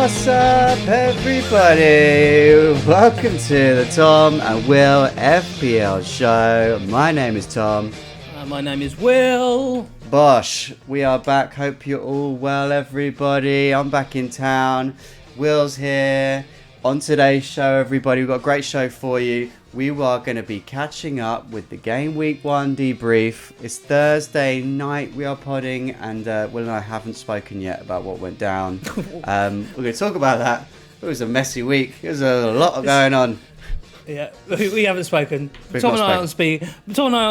What's up, everybody? Welcome to the Tom and Will FPL show. My name is Tom. My name is Will. Bosh, we are back. Hope you're all well, everybody. I'm back in town. Will's here. On today's show, everybody, we've got a great show for you. We are going to be catching up with the game week 1 debrief. It's Thursday night we are podding, and Will and I haven't spoken yet about what went down. We're going to talk about that. It was a messy week. There's a lot going on. Yeah, we haven't spoken. Tom and I aren't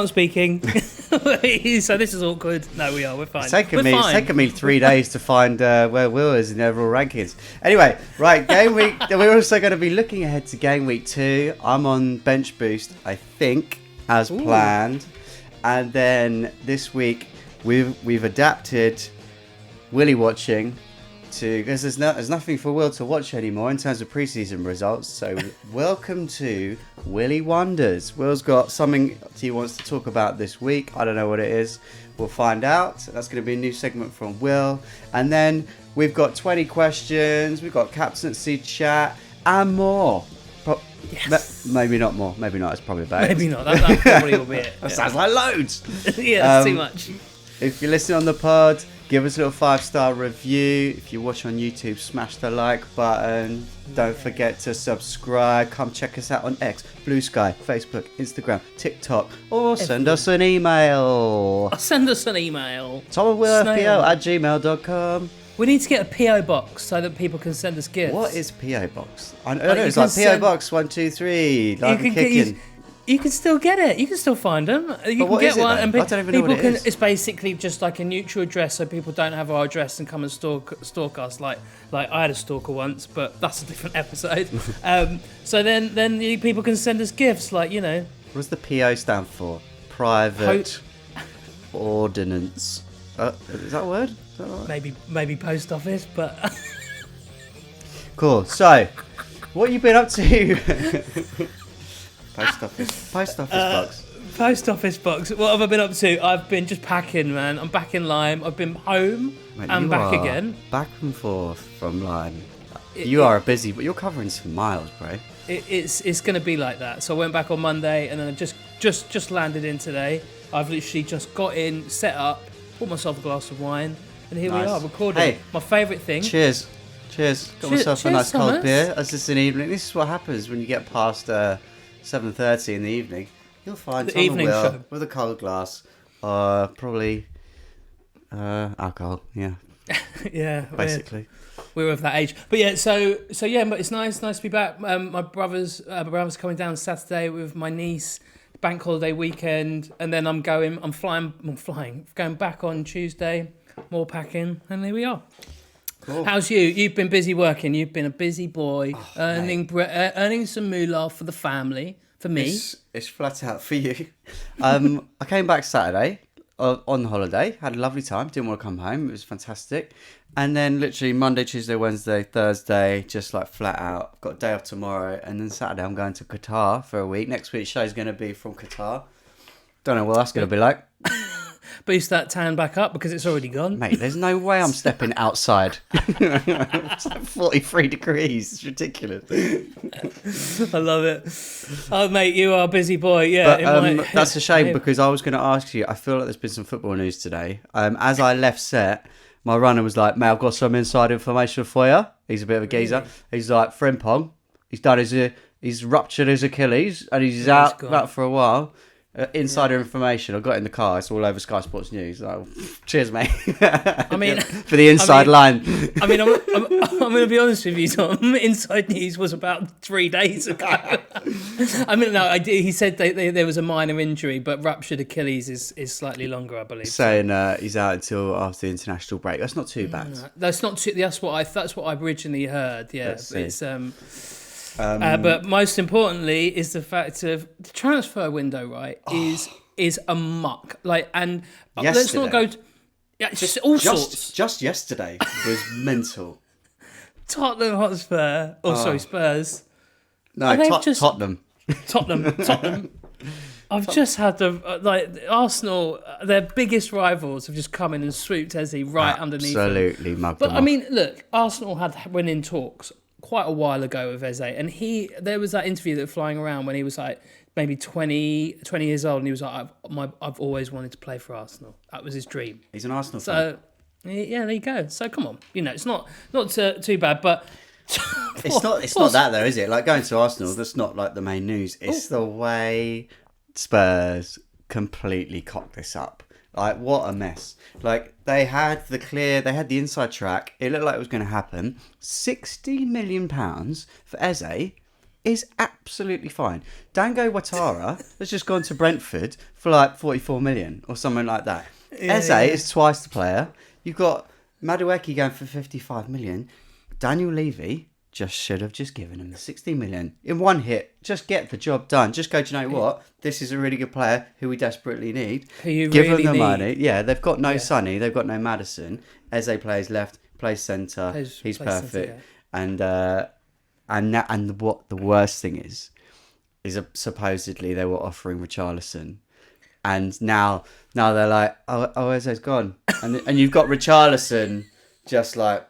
speaking. So this is awkward. No, we are. We're fine. It's taken me 3 days to find where Will is in the overall rankings. Anyway, right, game week. We're also going to be looking ahead to game week 2. I'm on bench boost, I think, as planned. And then this week we've adapted Willy watching to, because there's nothing for Will to watch anymore in terms of preseason results. So welcome to Willy Wonders. Will's got something he wants to talk about this week. I don't know what it is. We'll find out. That's going to be a new segment from Will. And then we've got 20 questions. We've got captaincy chat and more. Yes. Maybe not more. Maybe not. It's probably about Maybe not. That probably will be it. That sounds like loads. Yeah, that's too much. If you're listening on the pod, give us a little 5-star review. If you watch on YouTube, smash the like button. Don't forget to subscribe. Come check us out on X, Blue Sky, Facebook, Instagram, TikTok, or send us an email. TomandWillFPL@gmail.com. We need to get a PO box so that people can send us gifts. What is PO box? I know it's like PO box 123. Like kicking. You can still get it. You can still find them. You can get one, and I don't even know what it is. It's basically just like a neutral address, so people don't have our address and come and stalk us. Like I had a stalker once, but that's a different episode. So then people can send us gifts, like, you know. What does the PO stand for? Private Ordnance. Is that a word? Is that right? Maybe post office, but. Cool. So, what have you been up to? Post office box. What have I been up to? I've been just packing, man. I'm back in Lyme. I've been home and back again. Back and forth from Lyme. You are busy, but you're covering some miles, bro. It's going to be like that. So I went back on Monday, and then I just landed in today. I've literally just got in, set up, bought myself a glass of wine, and here we are recording. Hey, my favourite thing. Cheers. Got myself a nice cold beer. As it's an evening. This is what happens when you get past 7:30 in the evening. You'll find Tom and Will with a cold glass, probably alcohol. Yeah. Yeah. Basically. We're of that age, but yeah. So yeah, but it's nice to be back. My brother's coming down Saturday with my niece. Bank holiday weekend, and then I'm flying, going back on Tuesday. More packing, and here we are. Cool. How's you? You've been busy working. You've been a busy boy, earning some moolah for the family. For me, it's flat out for you. I came back Saturday on holiday. Had a lovely time. Didn't want to come home. It was fantastic. And then literally Monday, Tuesday, Wednesday, Thursday, just like flat out. I've got a day off tomorrow, and then Saturday I'm going to Qatar for a week. Next week's show is going to be from Qatar. Don't know what that's going to be like. Boost that tan back up because it's already gone. Mate, there's no way I'm stepping outside. It's like 43 degrees. It's ridiculous. I love it. Oh, mate, you are a busy boy. Yeah. But, that's a shame because I was going to ask you, I feel like there's been some football news today. As I left set, my runner was like, mate, I've got some inside information for you. He's a bit of a geezer. He's like, Frimpong, he's ruptured his Achilles and he's out for a while. Insider information. I got in the car. It's all over Sky Sports News. Like, cheers, mate. I mean, for the inside line. I mean, I'm going to be honest with you, Tom. Inside News was about 3 days ago. I mean, no, he said there was a minor injury, but ruptured Achilles is slightly longer, I believe. Saying he's out until after the international break. That's not too bad. No, that's not too. That's what I originally heard. Yeah, it's but most importantly is the fact of the transfer window, right? Is a muck. Like, and let's not go. Sorts. Just yesterday was mental. Tottenham Hotspur, Spurs. No, Tottenham. Tottenham. I've just had Arsenal, their biggest rivals have just come in and swooped Eze right underneath them. Absolutely mugged But them I off. mean, look, Arsenal had winning talks quite a while ago with Eze, and there was that interview that was flying around when he was like maybe 20 years old, and he was like, I've always wanted to play for Arsenal. That was his dream. He's an Arsenal fan. So yeah, there you go. So come on, it's not too bad, but. It's not that though, is it? Like going to Arsenal, that's not like the main news. It's the way Spurs completely cocked this up. Like what a mess. Like they had the inside track. It looked like it was going to happen. £60 million for Eze is absolutely fine. Dango Ouattara has just gone to Brentford for like 44 million or something like that. Eze is twice the player. You've got Madueke going for 55 million. Daniel Levy just should have just given him the 60 million in one hit. Just get the job done. Just go, do you know what? This is a really good player who we desperately need. Who you Give really him the need. money. Yeah, they've got no Sonny. They've got no Maddison. Eze plays left, plays centre. He's perfect. Centre, yeah. And what the worst thing is supposedly they were offering Richarlison. And now they're like, oh, Eze's gone. And you've got Richarlison just like,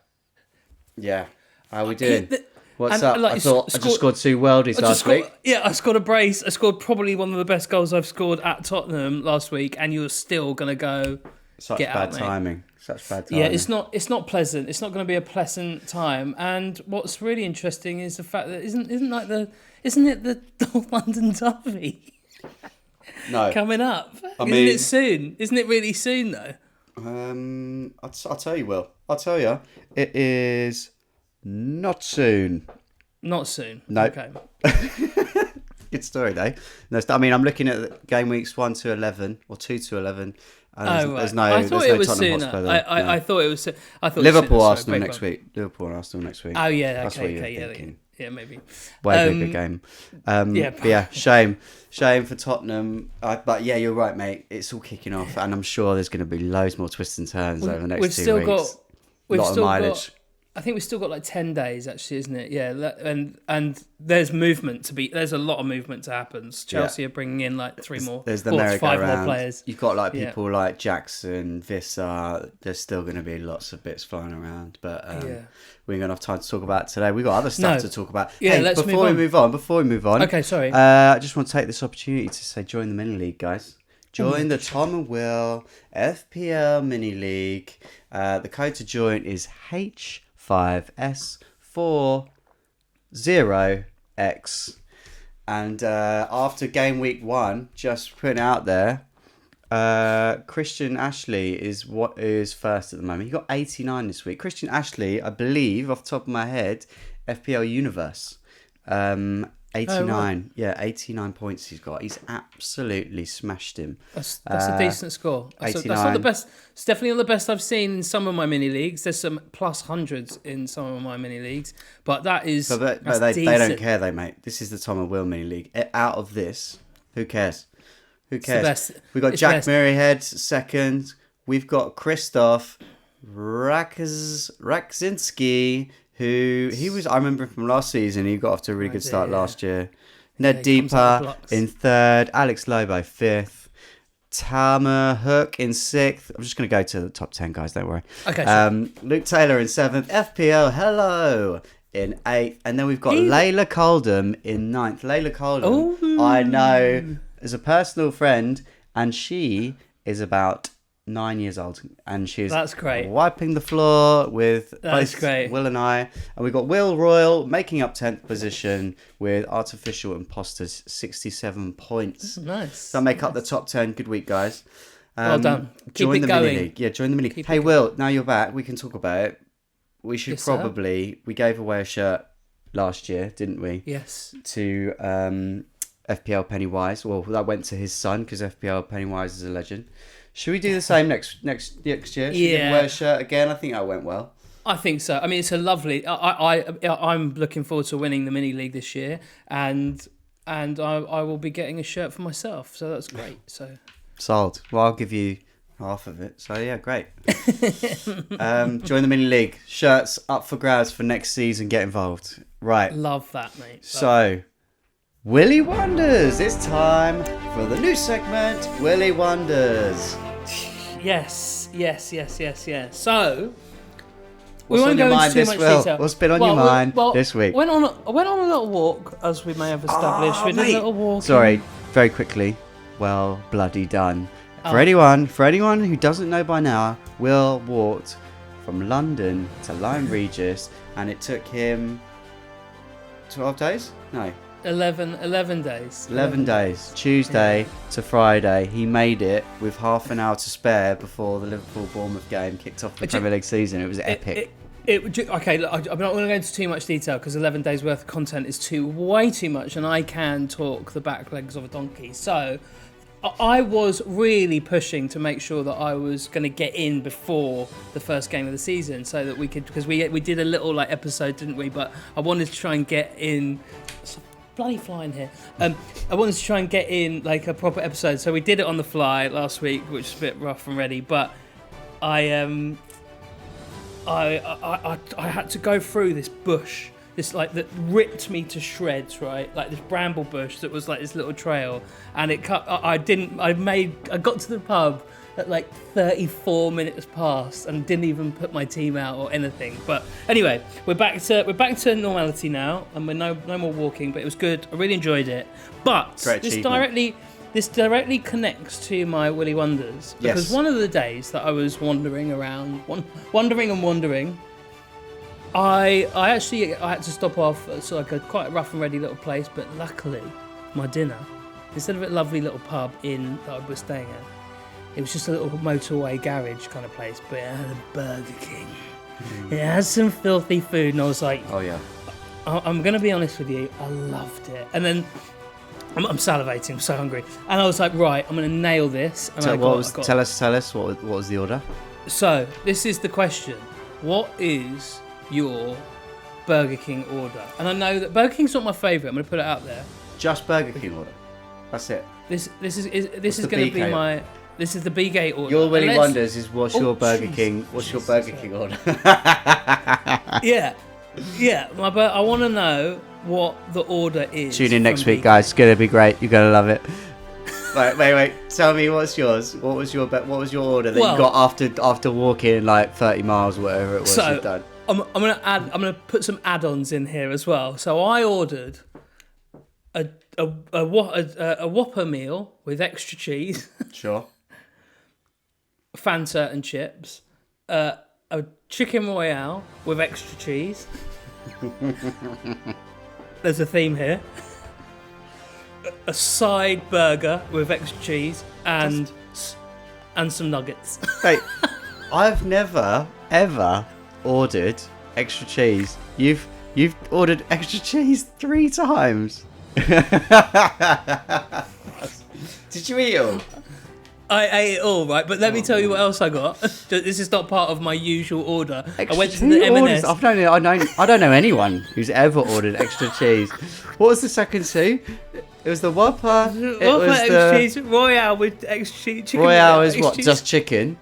yeah, how are we doing? What's up? I thought I just scored 2 worldies last week. Yeah, I scored a brace. I scored probably one of the best goals I've scored at Tottenham last week, and you're still going to go Such get bad out, timing. Such bad timing. Yeah, it's not pleasant. It's not going to be a pleasant time. And what's really interesting is the fact that isn't it the North London Derby No. coming up? Isn't it soon? Isn't it really soon though? I'll tell you, Will. I'll tell you. It is not soon. Not soon. No. Okay. Good story, though. No, I mean, I'm looking at game weeks 1 to 11 or 2 to 11. There's no I thought it was Tottenham sooner. Hotspur there. I thought it was. I thought Liverpool, it was sooner. Arsenal Sorry, next week. Liverpool and Arsenal next week. Oh yeah, That's what you're okay, thinking. yeah, maybe. Way bigger game. Yeah. But yeah, shame for Tottenham. But yeah, you're right, mate. It's all kicking off, and I'm sure there's going to be loads more twists and turns over the next 2 weeks. We've lot still of mileage. got. I think we've still got like 10 days, actually, isn't it? Yeah, and there's movement to be. There's a lot of movement to happen. Chelsea are bringing in like 3 more. There's the 5 merry-go-round. more players. You've got like people like Jackson, Visser. There's still going to be lots of bits flying around, but we ain't got enough time to talk about it today. We've got other stuff to talk about. Yeah, let's before we move on. Okay, sorry. I just want to take this opportunity to say join the mini league, guys. Join the Tom and Will FPL mini league. The code to join is H5S40X. And after game week 1, just putting out there, Christian Ashley is first at the moment. He got 89 this week. Christian Ashley, I believe, off the top of my head, FPL Universe. 89. Right. Yeah, 89 points he's got. He's absolutely smashed him. That's a decent score. That's not the best. It's definitely not the best I've seen in some of my mini leagues. There's some plus hundreds in some of my mini leagues, but that is. But they don't care, though, mate. This is the Tom and Will mini league. Out of this, who cares? Who cares? We've got Jack Merryhead second. We've got Christoph Rakzinski. Who he was? I remember him from last season. He got off to a really good start last year. Ned Deeper in third. Alex Lobo 5th. Tamer Hook in 6th. I'm just going to go to the top 10 guys. Don't worry. Okay. Sure. Luke Taylor in 7th. FPL Hello in 8th, and then we've got Layla Coldham in 9th. Layla Coldham, I know as a personal friend, and she is about 9 years old, and she's wiping the floor with both Will and I. And we've got Will Royal making up 10th position with Artificial Imposters 67 points. Nice. So make up the top 10. Good week, guys. Well done. Join the mini league. Yeah, join the mini league. Hey, Will, now you're back. We can talk about it. We should we gave away a shirt last year, didn't we? Yes. To FPL Pennywise. Well, that went to his son because FPL Pennywise is a legend. Should we do the same next year? Should we wear a shirt again? I think that went well. I think so. I mean, it's a lovely. I'm looking forward to winning the mini league this year, and I will be getting a shirt for myself. So that's great. So sold. Well, I'll give you half of it. So yeah, great. Join the mini league. Shirts up for grabs for next season. Get involved. Right. Love that, mate. So Willy Wonders. It's time for the new segment, Willy Wonders. Yes. So, What's on your mind this week? What's been on your mind this week? I went on a little walk, as we may have established. We did a little walk. Sorry, very quickly. Well, bloody done. For anyone who doesn't know by now, Will walked from London to Lyme Regis, and it took him 12 days? No. 11 days. 11 days. Tuesday to Friday. He made it with half an hour to spare before the Liverpool-Bournemouth game kicked off the Premier League season. It was epic. Okay, look, I'm not going to go into too much detail because 11 days worth of content is way too much, and I can talk the back legs of a donkey. So I was really pushing to make sure that I was going to get in before the first game of the season, so that we could, because we did a little episode, didn't we? But I wanted to try and get in. Bloody flying here. I wanted to try and get in a proper episode, so we did it on the fly last week, which is a bit rough and ready. But I had to go through this bush, that ripped me to shreds, right? Like this bramble bush that was this little trail, and it cut. I got to the pub at 34 minutes past and didn't even put my team out or anything. But anyway, we're back to normality now, and we're no more walking. But it was good. I really enjoyed it. But this directly connects to my Willy Wonders, because one of the days that I was wandering around, I had to stop off at a quite rough and ready little place. But luckily, my dinner, instead of a lovely little pub inn that I was staying at, it was just a little motorway garage kind of place, but it had a Burger King. It had some filthy food, and I was like, "Oh yeah." I'm going to be honest with you, I loved it. And then I'm salivating, I'm so hungry, and I was like, "Right, I'm going to nail this." And tell us what was the order? So this is the question: what is your Burger King order? And I know that Burger King's not my favourite. I'm going to put it out there. Just Burger King order. That's it. This is going to be my. This is the B-Gate order. Your Willy Wonders is what's your Burger King order? Yeah. I want to know what the order is. Tune in next week, guys. It's going to be great. You're going to love it. Wait. Tell me what's yours. What was your order that you got after walking 30 miles, whatever it was you've done? I'm gonna put some add-ons in here as well. So I ordered a Whopper meal with extra cheese. Sure. Fanta and chips, a chicken royale with extra cheese. There's a theme here. A side burger with extra cheese and some nuggets. Hey, I've never ever ordered extra cheese. You've ordered extra cheese 3 times. Did you eat it all? I ate it all, right, but let me tell you what else I got. This is not part of my usual order. I went to the M&S. I don't know anyone who's ever ordered extra cheese. What was the second two? It was the Whopper. Extra cheese. Royale with extra cheese. Royale is what? Cheese. Just chicken?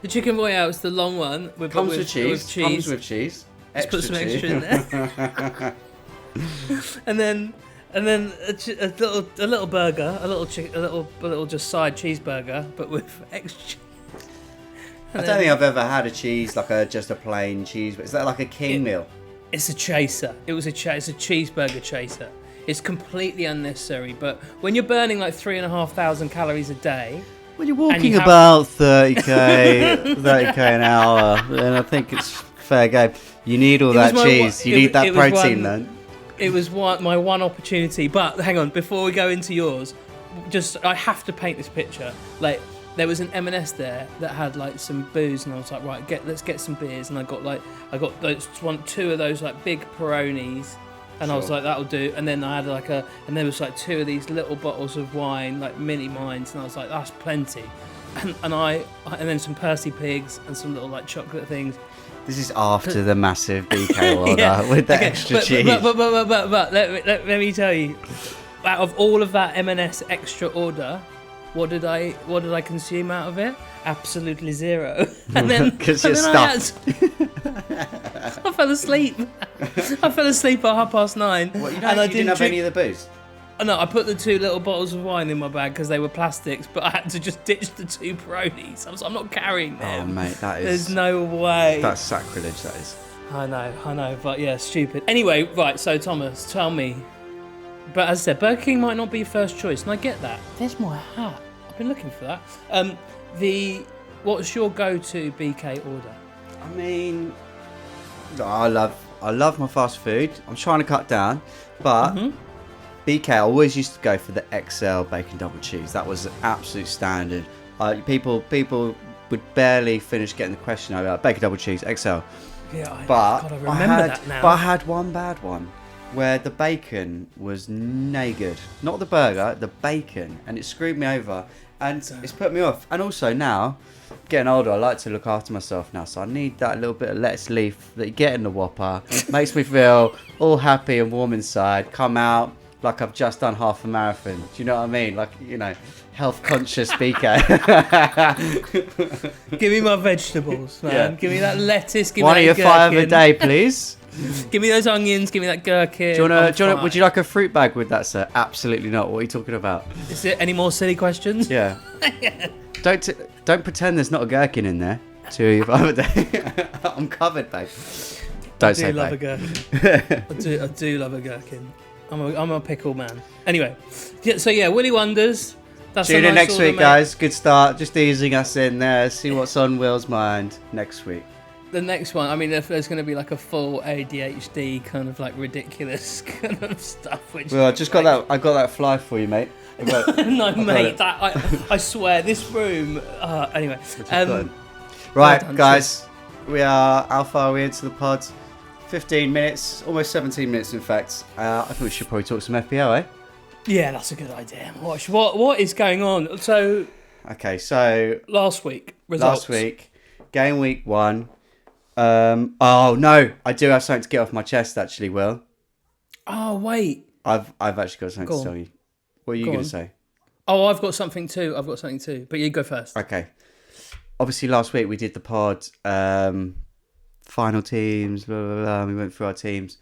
The chicken Royale is the long one. Comes with cheese. Comes with cheese. Just put some extra in there. And then a little burger, a little just side cheeseburger, but with extra cheese. I don't think I've ever had a cheese just a plain cheese. Is that like a king meal? It's a chaser. It's a cheeseburger chaser. It's completely unnecessary, but when you're burning 3,500 calories a day, when you're walking about 30k an hour, then I think it's fair game. You need all that cheese. You need that protein, then. It was my one opportunity. But hang on, before we go into yours, I have to paint this picture. There was an M&S there that had some booze, and I was like, right, let's get some beers. And I got two of those big Peronis, and sure. I was like, that'll do. And then I had and there was 2 of these little bottles of wine, mini mines, and I was like, that's plenty. And then some Percy Pigs and some little chocolate things. This is after the massive BK order with the extra cheese. But let me tell you, out of all of that M&S extra order, what did I consume out of it? Absolutely zero. And then because you're stuffed. I fell asleep. I fell asleep at 9:30. What, you didn't have any of the booze? No, I put the 2 little bottles of wine in my bag because they were plastics, but I had to just ditch the 2 Peronis. I'm not carrying them. Oh, mate, that is... There's no way. That's sacrilege, that is. I know, but yeah, stupid. Anyway, right, so Thomas, tell me. But as I said, Burger King might not be your first choice, and I get that. There's my hat. I've been looking for that. What's your go-to BK order? I mean, I love my fast food. I'm trying to cut down, but BK, I always used to go for the XL bacon double cheese. That was an absolute standard. People would barely finish getting the question over bacon double cheese XL. Yeah, but I remember that now. But I had one bad one where the bacon was nay good. Not the burger, the bacon, and it screwed me over, and it's put me off. And also now, getting older, I like to look after myself now, so I need that little bit of lettuce leaf that you get in the Whopper. Makes me feel all happy and warm inside. Come out like I've just done half a marathon. Do you know what I mean? Like, you know, health conscious BK. Give me my vegetables, man. Yeah. Give me that lettuce. Give One me of that your 5 a day, please. Give me those onions. Give me that gherkin. Would you like a fruit bag with that, sir? Absolutely not. What are you talking about? Is there any more silly questions? Yeah. Yeah. Don't pretend there's not a gherkin in there. 2 of your 5 a day. I'm covered, babe. I do love a gherkin. I do love a gherkin. I'm a pickle man. Anyway, so yeah, Willy Wonders. That's Tune in next week, guys. Good start. Just easing us in there. See what's on Will's mind next week. The next one, I mean, if there's going to be like a full ADHD kind of like ridiculous kind of stuff. Which well, I just got that. I got that fly for you, mate. No, mate. I swear, this room. Anyway, right, guys. How far are we into the pod? 15 minutes, almost 17 minutes, in fact. I think we should probably talk some FPL, eh? Yeah, that's a good idea. What is going on? So. Okay, so. Last week, results. Last week, game week 1. Oh no, I do have something to get off my chest, actually, Will. Oh wait. I've actually got something to tell you. What are you going to say? Oh, I've got something too. But you go first. Okay. Obviously, last week we did the pod. Final teams, blah, blah, blah. We went through our teams.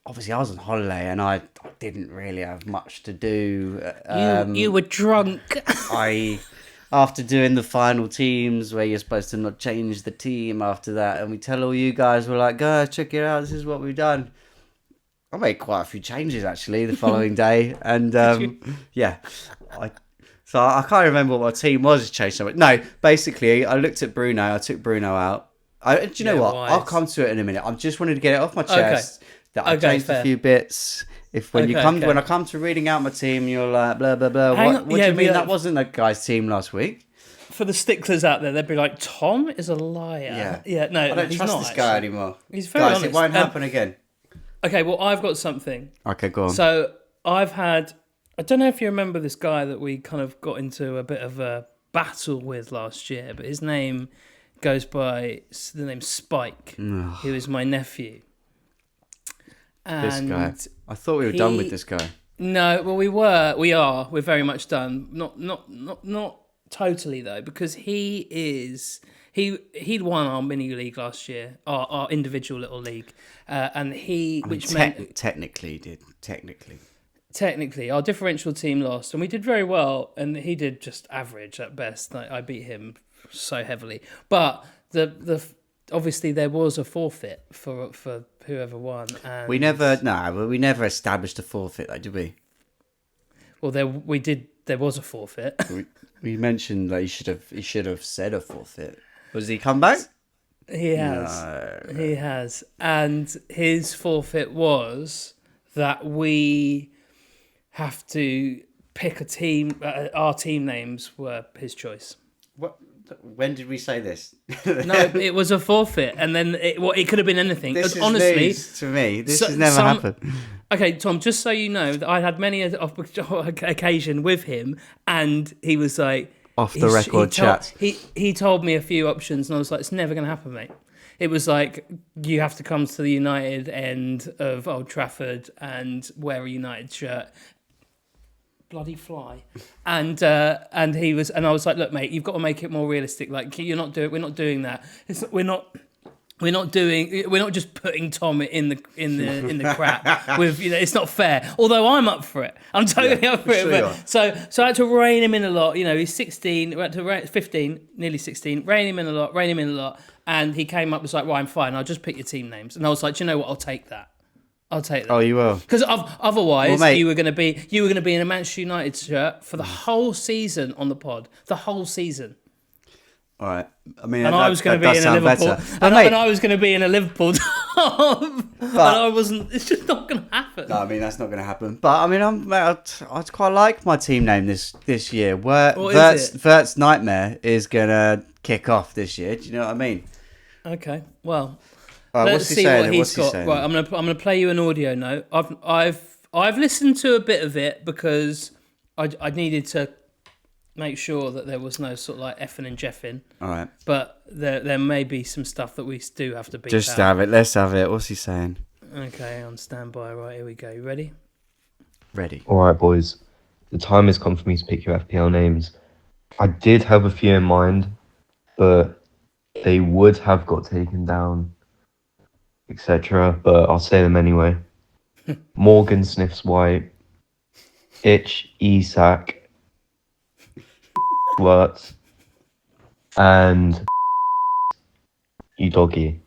Obviously, I was on holiday and I didn't really have much to do. You were drunk. After doing the final teams where you're supposed to not change the team after that, and we tell all you guys, we're like, guys, check it out. This is what we've done. I made quite a few changes actually the following day, and yeah. So I can't remember what my team was changed so much. No, basically, I looked at Bruno. I took Bruno out. Do you know what? Wise. I'll come to it in a minute. I just wanted to get it off my chest that I changed a few bits. When I come to reading out my team, you're like blah blah blah. What do you mean that wasn't that guy's team last week? For the sticklers out there, they'd be like, Tom is a liar. Yeah. No, I don't trust this guy anymore. He's very honest. It won't happen again. Okay, well, I've got something. Okay, go on. So I've had. I don't know if you remember this guy that we kind of got into a bit of a battle with last year, but his name goes by the name Spike, who is my nephew. And this guy. I thought we were done with this guy. No, well, we're very much done. Not totally though, because he won our mini league last year, our individual little league, and technically our differential team lost, and we did very well, and he did just average at best. I beat him so heavily, but the obviously there was a forfeit for whoever won, and we never established a forfeit though, did we? Well, there was a forfeit. We mentioned that he should have said a forfeit. Was he come back? He has. No. He has, and his forfeit was that we have to pick a team. Our team names were his choice. What? When did we say this? No, it was a forfeit, and then it could have been anything. This is honestly news to me. This has never happened. Okay, Tom, just so you know, that I had many occasion with him, and he was like off the record chat. He told me a few options, and I was like, it's never going to happen, mate. It was like, you have to come to the United end of Old Trafford and wear a United shirt. Bloody fly. And he was, and I was like, look, mate, you've got to make it more realistic. Like, we're not doing that. We're not We're not just putting Tom in the crap with, it's not fair. Although I'm up for it. I'm totally up for it. sure But, so I had to rein him in a lot. He's 16, we had to 15, nearly 16, rein him in a lot. And he came up and was like, right, I'm fine. I'll just pick your team names. And I was like, do you know what? I'll take that. Oh, you will? Because otherwise, well, you were going to be in a Manchester United shirt for the whole season on the pod. The whole season. All right. I mean, and I was going to be in a Liverpool, and I was going to be in a Liverpool top, and I wasn't. It's just not going to happen. No, I mean that's not going to happen. But I mean, I'd quite like my team name this year. Vert's Nightmare is going to kick off this year. Do you know what I mean? Okay. Well, let's see what he's got. Right, I'm gonna play you an audio note. I've listened to a bit of it because I needed to make sure that there was no sort of like effing and jeffing. All right. But there may be some stuff that we do have to beat Just out. have it. Let's have it. What's he saying? Okay, on standby. Right, here we go. You ready? Ready. All right, boys. The time has come for me to pick your FPL names. I did have a few in mind, but they would have got taken down, etc. But I'll say them anyway. Morgan Sniffs White, Itch Isak, Worts, and you doggy.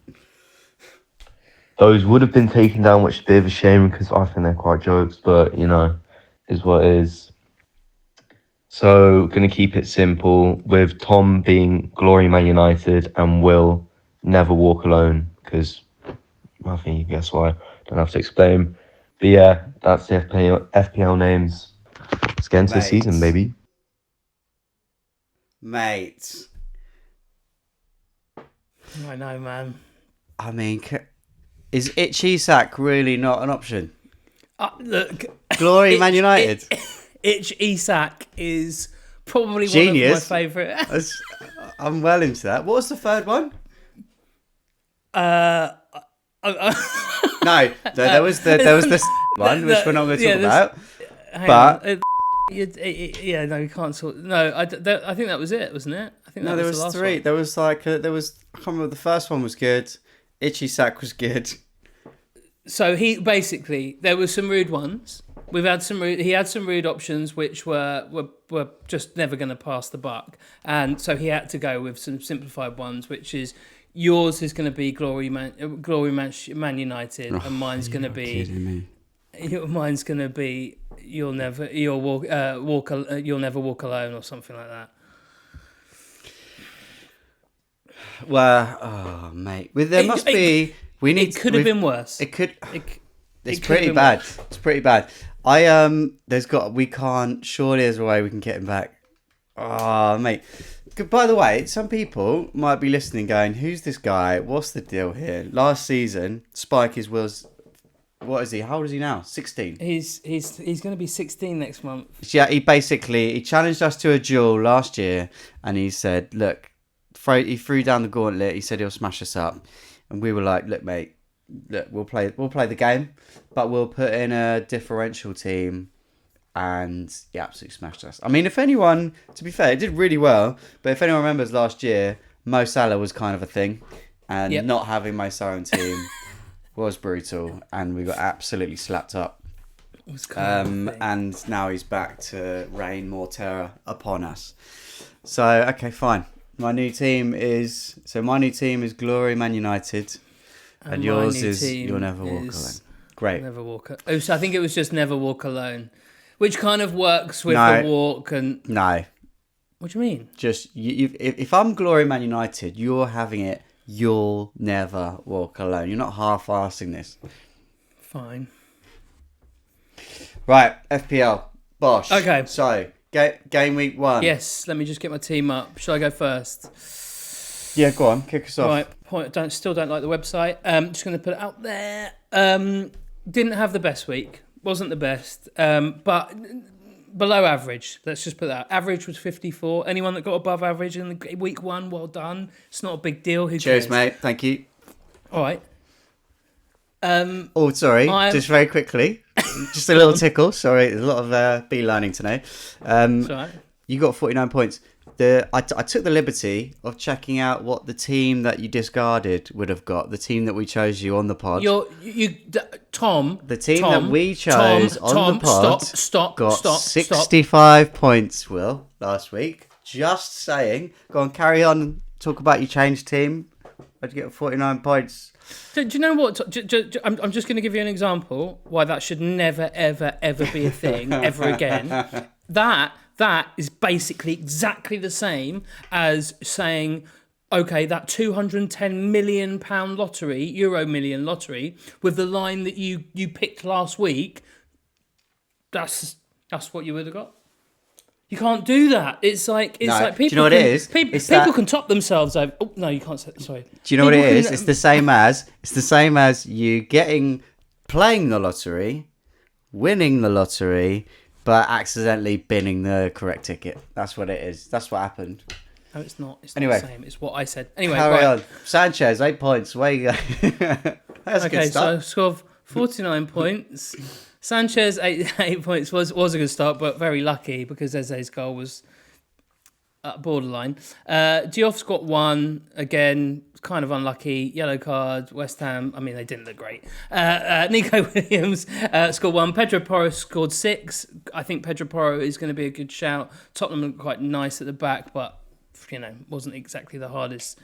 Those would have been taken down, which is a bit of a shame because I think they're quite jokes, but is what it is. So, gonna keep it simple with Tom being Glory Man United and Will Never Walk Alone because I think you guess why. Don't have to explain. But yeah, that's the FPL names. Let's get into the season, baby. Mate. I know, man. I mean, is Itch Isak really not an option? Look, Glory Man United. Itch Isak is probably Genius. one of my favourite. I'm well into that. What was the third one? No, there was this one which we're not going to talk about. But no, you can't talk. No, I think that was it, wasn't it? I think no, that there was the last three. one. There was I can't remember. The first one was good. Itchy Sack was good. So there were some rude ones. He had some rude options which were just never going to pass the buck, and so he had to go with some simplified ones, which is yours is going to be Glory Man United, and mine's going to be. Mine's going to be you'll never walk alone or something like that. Well, mate, it could have been worse. It's pretty bad. It's pretty bad. Surely there's a way we can get him back. Oh, mate. By the way, some people might be listening going, who's this guy? What's the deal here? Last season, Spike was, what is he? How old is he now? 16. He's going to be 16 next month. Yeah, he challenged us to a duel last year and he said, look, he threw down the gauntlet. He said he'll smash us up. And we were like, look, mate, we'll play the game, but we'll put in a differential team, and he absolutely smashed us. I mean, if anyone, to be fair, it did really well, but if anyone remembers last year, Mo Salah was kind of a thing, and not having Mo Salah on team was brutal, and we got absolutely slapped up. It was kind of a thing. And now he's back to rain more terror upon us. So, okay, fine. My new team is Glory Man United. And yours is You'll Never Walk Alone. Great. Never Walk. Oh, so I think it was just Never Walk Alone, which kind of works with the walk and. No. What do you mean? Just if I'm Glory Man United, you're having it. You'll never walk alone. You're not half-arsing this. Fine. Right, FPL. Bosh. Okay. So game week 1. Yes. Let me just get my team up. Shall I go first? Yeah, go on. Kick us off. Right. Still don't like the website. Just going to put it out there. Didn't have the best week. Wasn't the best. But below average. Let's just put that out. Average was 54. Anyone that got above average in week 1, well done. It's not a big deal. Who Cheers, cares? mate. Thank you. All right. Sorry. Just very quickly. Just a little tickle. Sorry, there's a lot of bee lining today. It's all right. You got 49 points. I took the liberty of checking out what the team that you discarded would have got. The team that we chose you on the pod. Tom. The team Tom, that we chose on the pod Stop. 65 points, Will, last week. Just saying. Go on, carry on. Talk about your change team. Why'd you get 49 points? Do you know what? I'm just going to give you an example why that should never, ever, ever be a thing ever again. That is basically exactly the same as saying, okay, that £210 million lottery, Euro million lottery, with the line that you picked last week, that's what you would have got. You can't do that. It's like people. Do you know what it is? People can top themselves over. Oh no, you can't say. Sorry. Do you know what it is? It's the same as you playing the lottery, winning the lottery, but accidentally binning the correct ticket. That's what it is. That's what happened. No, it's not. It's anyway, not the same. It's what I said. Anyway, carry on. Sanchez, 8 points. Where you go? That's a good start. So score of 49 points. Sanchez, 8 points was a good start, but very lucky because Eze's goal was borderline. Diouf's got 1, again, kind of unlucky. Yellow card, West Ham, I mean, they didn't look great. Nico Williams scored 1. Pedro Porro scored 6. I think Pedro Porro is going to be a good shout. Tottenham looked quite nice at the back, but, wasn't exactly the hardest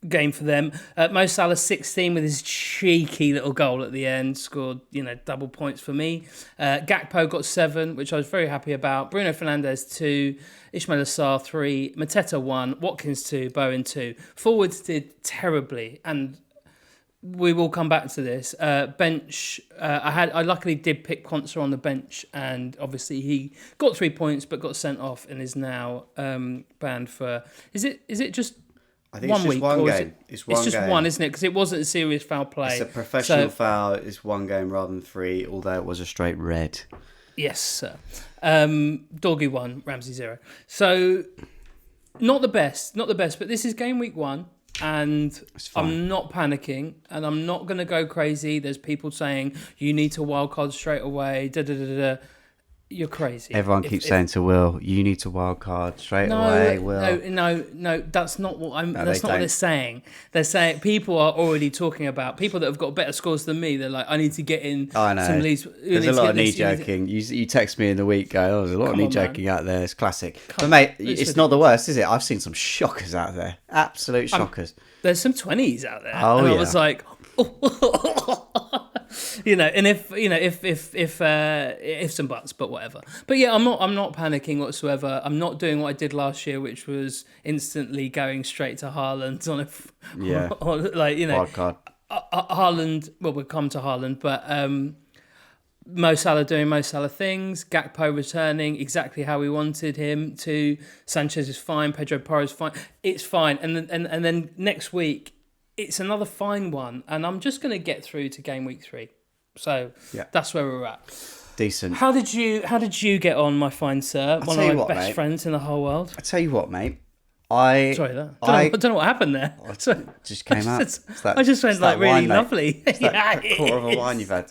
game for them. Mo Salah 16 with his cheeky little goal at the end, scored double points for me. Gakpo got 7, which I was very happy about. Bruno Fernandes 2, Ismail Assar 3, Mateta 1, Watkins 2, Bowen 2. Forwards did terribly, and we will come back to this. Bench, I luckily did pick Konsa on the bench, and obviously he got 3 points but got sent off and is now banned for. Is it just? I think it's just one game. It's just game. One, isn't it? Because it wasn't a serious foul play. It's a professional foul. It's 1 game rather than 3, although it was a straight red. Yes, sir. Dorgy 1, Ramsey 0. So, not the best, but this is game week 1, and I'm not panicking, and I'm not going to go crazy. There's people saying, you need to wildcard straight away, da-da-da-da-da. You're crazy. Everyone keeps saying to Will, you need to wildcard straight away, Will. No, that's not what that's not what they're saying. They're saying people are already talking about people that have got better scores than me. They're like, I need to get in some leads. There's a lot of knee joking. You text me in the week going, there's a lot of knee joking out there. It's classic. But mate, it's not the worst, is it? I've seen some shockers out there. Absolute shockers. There's some 20s out there. Oh, and yeah. I was like, and if some buts, but whatever. But yeah, I'm not panicking whatsoever. I'm not doing what I did last year, which was instantly going straight to Haaland on wild card. Haaland. Well, we'll come to Haaland, but Mo Salah doing Mo Salah things. Gakpo returning exactly how we wanted him to. Sanchez is fine. Pedro Porro is fine. It's fine. And then next week, it's another fine one, and I'm just going to get through to game week 3. So that's where we're at. Decent. How did you get on, my fine sir? One of my best friends in the whole world. I tell you what, mate. I don't know what happened there. Just came out. I just went like really wine, lovely. It's that quarter of a wine you've had.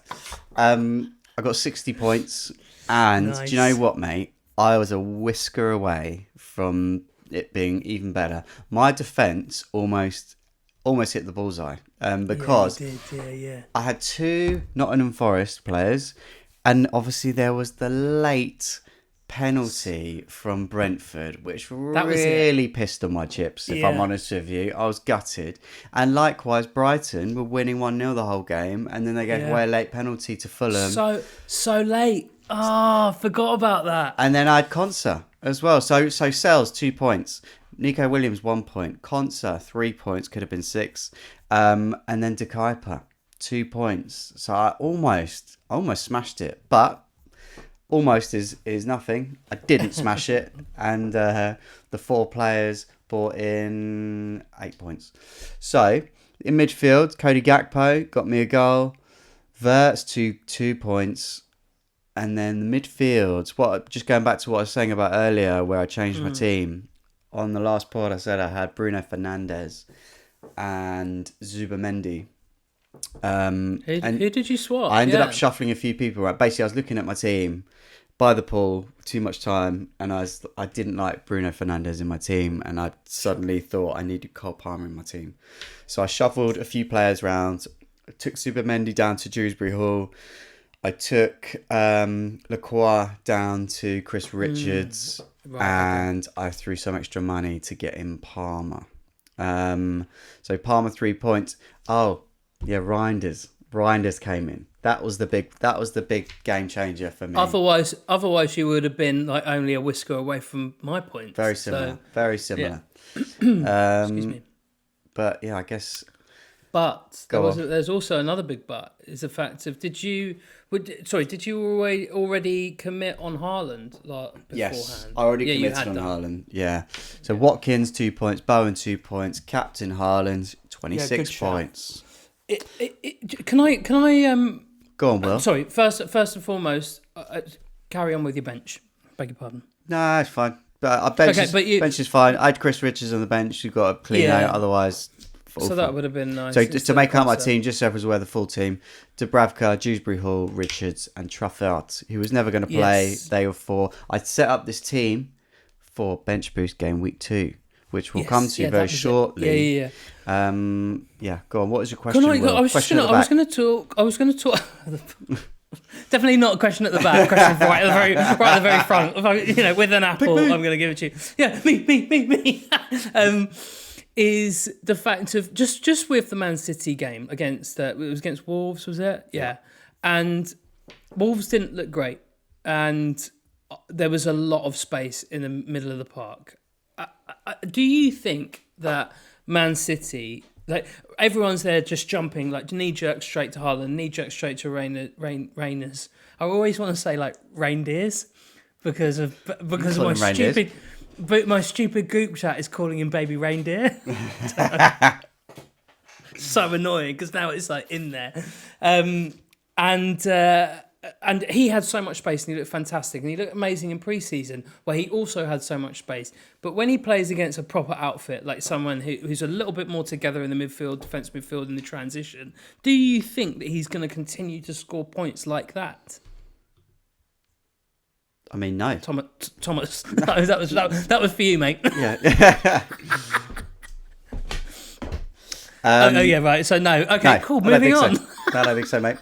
I got 60 points, and nice. Do you know what, mate? I was a whisker away from it being even better. My defence almost hit the bullseye because I had 2 Nottingham Forest players, and obviously there was the late penalty from Brentford, which really pissed on my chips, if I'm honest with you. I was gutted. And likewise, Brighton were winning 1-0 the whole game, and then they gave away a late penalty to Fulham. So late. Oh, I forgot about that. And then I had Konsa as well. So Sells, 2 points. Nico Williams, 1 point. Konsa, 3 points. Could have been 6. And then De Kuyper, 2 points. So I almost smashed it. But almost is nothing. I didn't smash it. And the 4 players brought in 8 points. So in midfield, Cody Gakpo got me a goal. Verts, 2 points. And then the midfield, just going back to what I was saying about earlier, where I changed my team. On the last pod, I said I had Bruno Fernandes and Zubamendi. Who did you swap? I ended up shuffling a few people around. Basically, I was looking at my team by the pool, too much time, and I didn't like Bruno Fernandes in my team, and I suddenly thought I needed Cole Palmer in my team. So I shuffled a few players round. I took Supermendy down to Dewsbury Hall. I took Lacroix down to Chris Richards, and I threw some extra money to get in Palmer. So Palmer 3 points. Oh, yeah, Reinders came in. That was the big game changer for me. Otherwise, you would have been like only a whisker away from my points. Very similar. Yeah. Excuse me. But yeah, I guess. But there's also another big but, is the fact of did you already commit on Haaland beforehand? Yes, I already committed on Haaland. Yeah. So Watkins 2 points, Bowen 2 points, Captain Haaland 26 points. Can I Go on, Will. Sorry, first and foremost, carry on with your bench. Beg your pardon. No, it's fine. But bench is fine. I had Chris Richards on the bench. You got to clean out, otherwise. So that would have been nice. So to make out my team, just so everyone's aware, the full team: Dubravka, Dewsbury Hall, Richards, and Truffert, who was never going to play. Yes. They were four. I set up this team for Bench Boost Game Week 2, which we'll come to very shortly. Yeah. Go on. What is your question? I was going to talk. Definitely not a question at the back. Question right at the very front. With an apple, I'm going to give it to you. Yeah, me. Is the fact of just with the Man City game against it was against Wolves, was it? Yeah. And Wolves didn't look great, and there was a lot of space in the middle of the park. Do you think that Man City, like everyone's there just jumping, like knee jerk straight to Haaland, knee jerk straight to Reiners? I always want to say like reindeers because of my stupid. But my stupid group chat is calling him baby reindeer. So annoying because now it's like in there. And he had so much space and he looked fantastic. And he looked amazing in pre-season where he also had so much space. But when he plays against a proper outfit, like someone who's a little bit more together in the midfield, defence midfield in the transition, do you think that he's going to continue to score points like that? I mean, no. Thomas. That was for you, mate. Yeah. Right. So no. Okay, no, cool. Moving on. So. No, I don't think so, mate.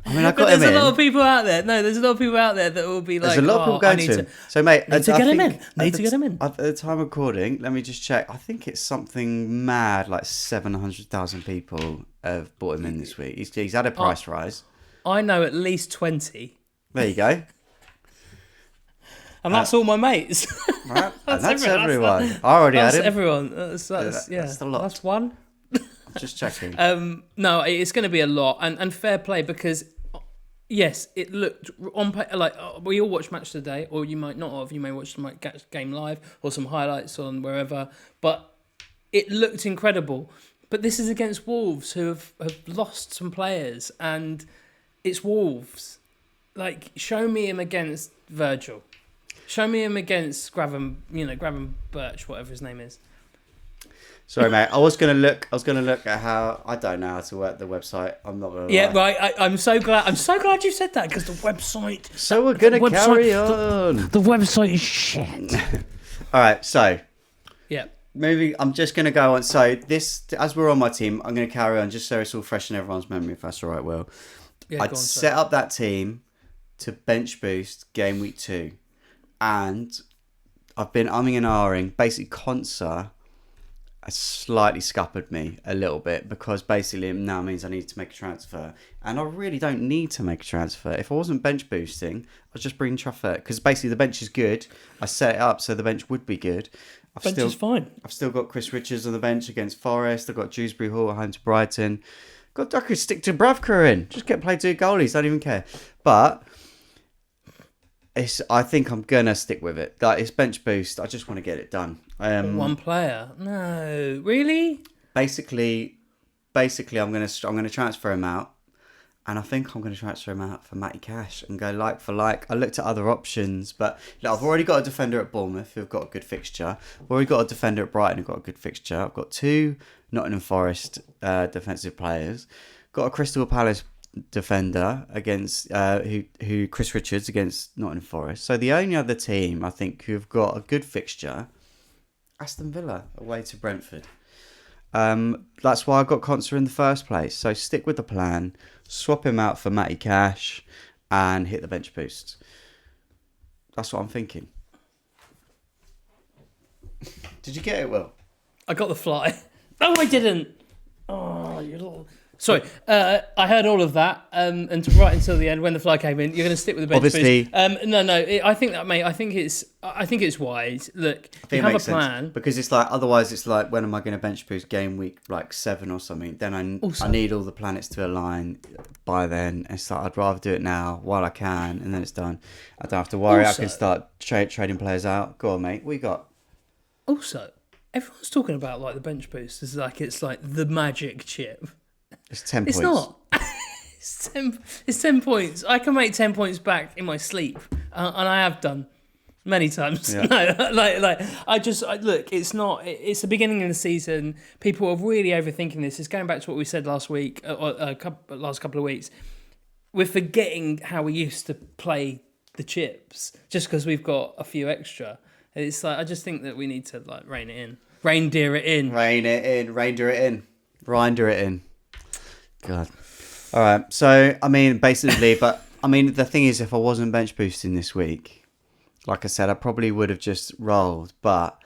I mean, there's a lot of people out there. No, there's a lot of people out there that will be like, there's a lot of people going to him. So, mate, need to get him in. At the time of recording, let me just check. I think it's something mad, like 700,000 people have bought him in this week. He's had a price rise. I know at least 20. There you go. And that's all my mates. Right. That's everyone. I already had him. That's everyone. That's the lot. That's one. Just checking. No, it's going to be a lot. And fair play because, yes, it looked on like we all watched Match Today, or you might not have. You may watch some game live or some highlights on wherever. But it looked incredible. But this is against Wolves who have lost some players. And it's Wolves. Like, show me him against Virgil. Show me him against Graven Birch, whatever his name is. Sorry, mate. I was gonna look at how I don't know how to work the website. I'm not gonna lie. Yeah, right. I'm so glad you said that because the website. So we're gonna carry on. The website is shit. All right. So. Yeah. Moving. I'm just gonna go on. So this, as we're on my team, I'm gonna carry on just so it's all fresh in everyone's memory. If that's all right, Will. Yeah, I'd set up that team to bench boost game week 2, and I've been umming and ahhing. Basically, Consa has slightly scuppered me a little bit because basically it now means I need to make a transfer, and I really don't need to make a transfer. If I wasn't bench boosting, I'd just bring Truffert because basically the bench is good. I set it up so the bench would be good. Bench is fine. I've still got Chris Richards on the bench against Forest. I've got Dewsbury Hall at home to Brighton. I could stick to Bravka in. Just get played 2 goalies. Don't even care. But I think I'm gonna stick with it. Like, it's bench boost. I just want to get it done. One player? No, really? Basically, I'm gonna transfer him out, and I think I'm gonna transfer him out for Matty Cash and go like for like. I looked at other options, but I've already got a defender at Bournemouth who've got a good fixture. I've already got a defender at Brighton who've got a good fixture. I've got 2 Nottingham Forest defensive players. Got a Crystal Palace defender against who Chris Richards against Nottingham Forest. So the only other team I think who've got a good fixture, Aston Villa away to Brentford. That's why I got Conser in the first place. So stick with the plan, swap him out for Matty Cash, and hit the bench boost. That's what I'm thinking. Did you get it, Will? I got the fly. No, I didn't. Oh, you little... Sorry, I heard all of that, and right until the end when the fly came in. You're going to stick with the bench Obviously, boost. I think that, mate. I think it's wise. Look, you have a plan sense, because it's like otherwise it's like, when am I going to bench boost game week like 7 or something? Then I need all the planets to align by then. It's like I'd rather do it now while I can, and then it's done. I don't have to worry. I can start trading players out. Go on, mate. What you got? Also, everyone's talking about like the bench boost as like it's like the magic chip. It's 10 points. It's not. It's 10 points. I can make 10 points back in my sleep, and I have done many times. Yeah. No, look. It's not. It's the beginning of the season. People are really overthinking this. It's going back to what we said last week, last couple of weeks. We're forgetting how we used to play the chips just because we've got a few extra. It's like I just think that we need to like reindeer it in. God. All right. So, I mean, basically, but I mean, the thing is, if I wasn't bench boosting this week, like I said, I probably would have just rolled. But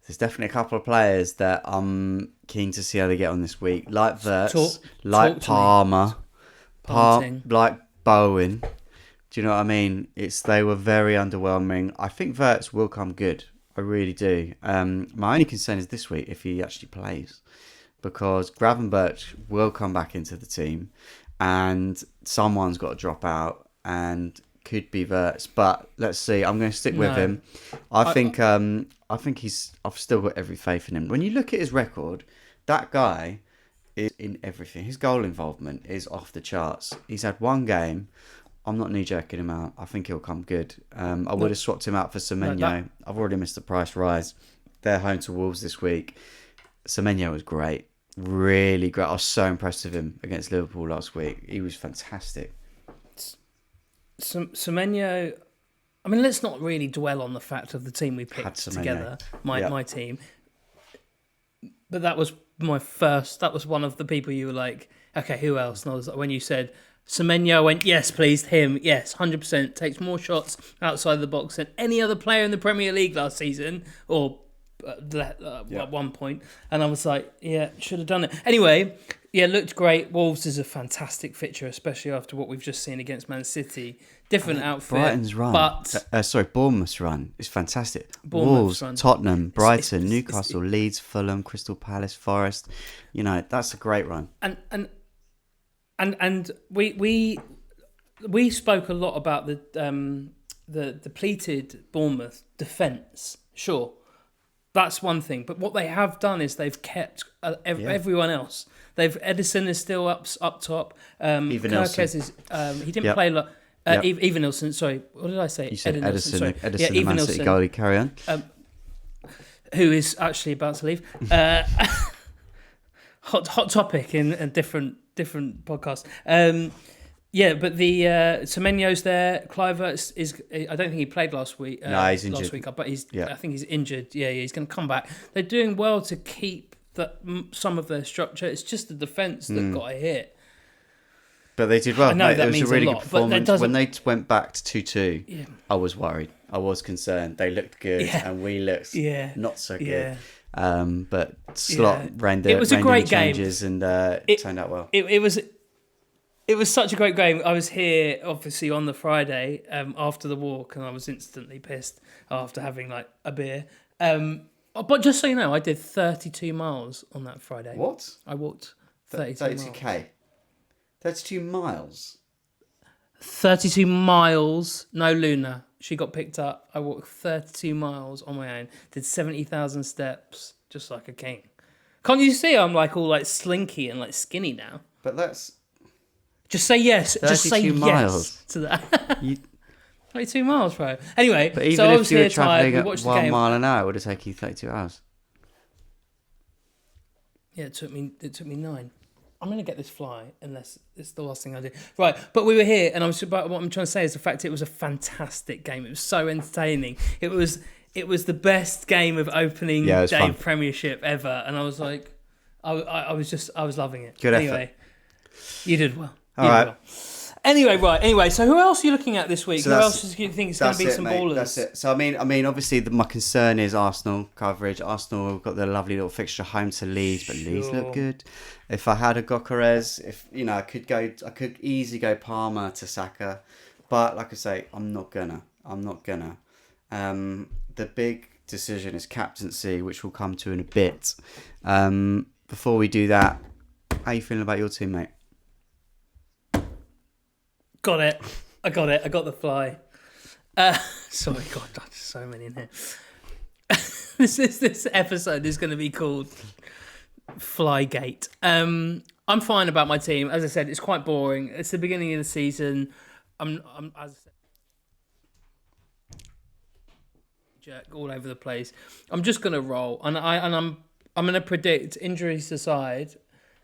there's definitely a couple of players that I'm keen to see how they get on this week, like Verts, like Palmer, like Bowen. Do you know what I mean? They were very underwhelming. I think Verts will come good. I really do. My only concern is this week if he actually plays, because Gravenberch will come back into the team, and someone's got to drop out, and could be Verts. But let's see. I'm going to stick with him. I think I've still got every faith in him. When you look at his record, that guy is in everything. His goal involvement is off the charts. He's had one game. I'm not knee-jerking him out. I think he'll come good. I would have swapped him out for Semenyo. I've already missed the price rise. They're home to Wolves this week. Semenyo was great. Really great. I was so impressed with him against Liverpool last week. He was fantastic. Semenyo... I mean, let's not really dwell on the fact of the team we picked together. My team. But that was my first... That was one of the people you were like, okay, who else? And I was like, when you said... Semenyo, I went, yes, please, him, yes, 100%. Takes more shots outside the box than any other player in the Premier League last season, or at one point. And I was like, yeah, should have done it. Anyway, yeah, looked great. Wolves is a fantastic fixture, especially after what we've just seen against Man City. Different outfit. Brighton's run. Bournemouth's run is fantastic. Wolves, run. Tottenham, Brighton, Newcastle, Leeds, Fulham, Crystal Palace, Forest. You know, that's a great run. And we spoke a lot about the depleted Bournemouth defence. Sure, that's one thing. But what they have done is they've kept everyone else. Edison is still up top. Kirkes is he didn't play a lot. Even Nilsson. Sorry, what did I say? You said Edison. Sorry. Edison, the Man City goalie. Carry on. Who is actually about to leave? Hot topic in a different podcast. But the Semenyo's there. Kluivert is. I don't think he played last week. No, he's injured. Last week, but I think he's injured. Yeah, he's going to come back. They're doing well to keep some of their structure. It's just the defence that got a hit. But they did well. I know it that was means a really a lot, good performance. but When they went back to 2-2, I was worried. I was concerned. They looked good, and we looked not so good. But Slot ran it was a great game. Changes and it turned out well. It was such a great game. I was here, obviously, on the Friday after the walk, and I was instantly pissed after having like a beer. But just so you know, I did 32 miles on that Friday. What? I walked 32k. 32 miles? 32 miles. No Luna. She got picked up. I walked 32 miles on my own. Did 70,000 steps, just like a king. Can't you see I'm like all like slinky and like skinny now? But that's... Just say yes. Just say miles. Yes to that. 32 miles, bro. Anyway, but even so I was if you were here tired. We travelling watched at the 1 game. mile an hour, it would have taken you 32 hours. Yeah, it took me 9. I'm going to get this fly unless it's the last thing I do. Right, but we were here, and what I'm trying to say is the fact it was a fantastic game. It was so entertaining. It was the best game of opening day fun. Premiership ever, and I was like, I was loving it. Good anyway, effort. You did well. All right. Well. Anyway, so who else are you looking at this week? So who else do you think is going to be some ballers? That's it. So I mean, obviously, my concern is Arsenal coverage. Arsenal have got their lovely little fixture home to Leeds, but Leeds look good. If I had a Gokares, I could easily go Palmer to Saka, but like I say, I'm not gonna. The big decision is captaincy, which we'll come to in a bit. Before we do that, how are you feeling about your team, mate? Got it. I got the fly. Sorry, God, there's so many in here. This episode is going to be called Flygate. I'm fine about my team. As I said, it's quite boring. It's the beginning of the season. I'm as I said, jerk all over the place. I'm just going to roll, and I'm going to predict, injuries aside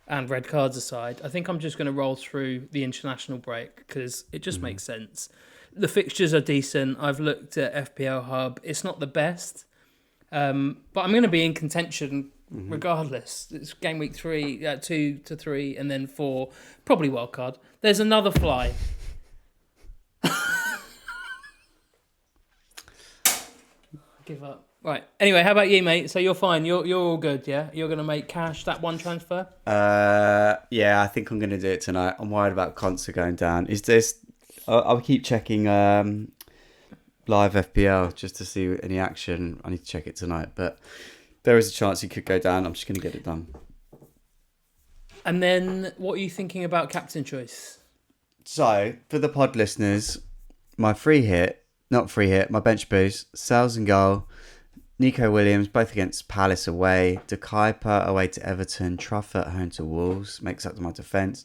and red cards aside, I think I'm just going to roll through the international break because it just makes sense. The fixtures are decent. I've looked at FPL Hub. It's not the best, but I'm going to be in contention regardless. It's game week 2 to 3, and then 4, probably wild card. There's another fly. Give up. Right. Anyway, how about you, mate? So you're fine. You're all good, yeah? You're going to make cash that one transfer? Yeah, I think I'm going to do it tonight. I'm worried about Consa going down. Is this? I'll keep checking live FPL just to see any action. I need to check it tonight, but there is a chance he could go down. I'm just going to get it done. And then, what are you thinking about captain choice? So, for the pod listeners, my my bench boost, Sales and goal, Nico Williams, both against Palace away, De Kuyper away to Everton, Truffert home to Wolves, makes up to my defence.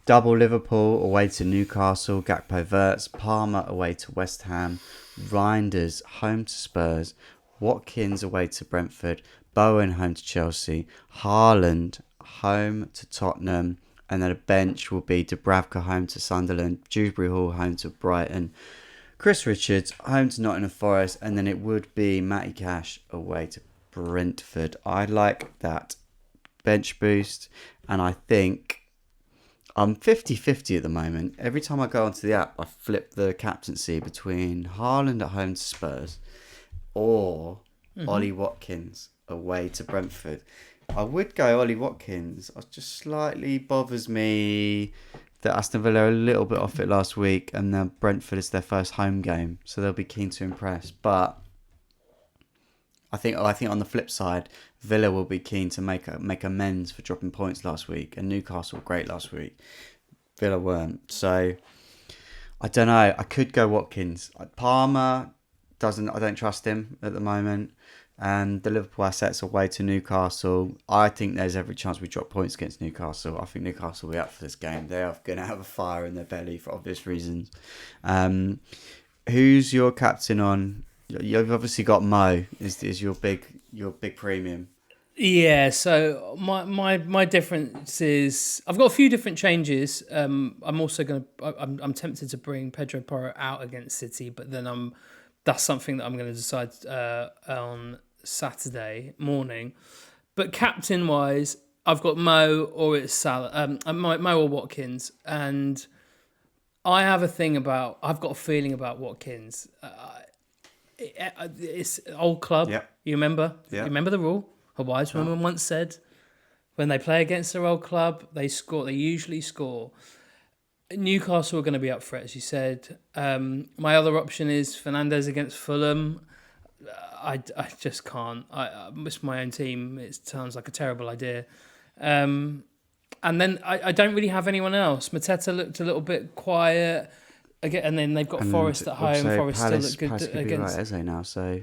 Double Liverpool away to Newcastle, Gakpo Verts, Palmer away to West Ham, Reinders home to Spurs, Watkins away to Brentford, Bowen home to Chelsea, Haaland home to Tottenham, and then a bench will be Dubravka home to Sunderland, Dewsbury Hall home to Brighton, Chris Richards home to Nottingham Forest, and then it would be Matty Cash away to Brentford. I like that bench boost, and I think I'm 50-50 at the moment. Every time I go onto the app, I flip the captaincy between Haaland at home to Spurs or Ollie Watkins away to Brentford. I would go Ollie Watkins. It just slightly bothers me that Aston Villa are a little bit off it last week, and then Brentford is their first home game, so they'll be keen to impress. But I think on the flip side, Villa will be keen to make amends for dropping points last week, and Newcastle were great last week. Villa weren't. So I don't know. I could go Watkins. Palmer I don't trust him at the moment. And the Liverpool assets away to Newcastle. I think there's every chance we drop points against Newcastle. I think Newcastle will be up for this game. They are going to have a fire in their belly for obvious reasons. Who's your captain on? You've obviously got Mo. Is your big premium? Yeah. So my difference is I've got a few different changes. I'm also I'm tempted to bring Pedro Porro out against City, but then that's something that I'm going to decide on Saturday morning. But captain wise, I've got Mo or it's Salah, Mo or Watkins, and I've got a feeling about Watkins. It's old club. Yep. You remember? Yep. You remember the rule? A wise woman once said, when they play against their old club, they score. They usually score. Newcastle are going to be up for it, as you said. My other option is Fernandes against Fulham. I just can't. I miss my own team. It sounds like a terrible idea. And then I don't really have anyone else. Mateta looked a little bit quiet. Again, and then they've got Forest at home. Forest Palace, still look good against. Right, Eze now, so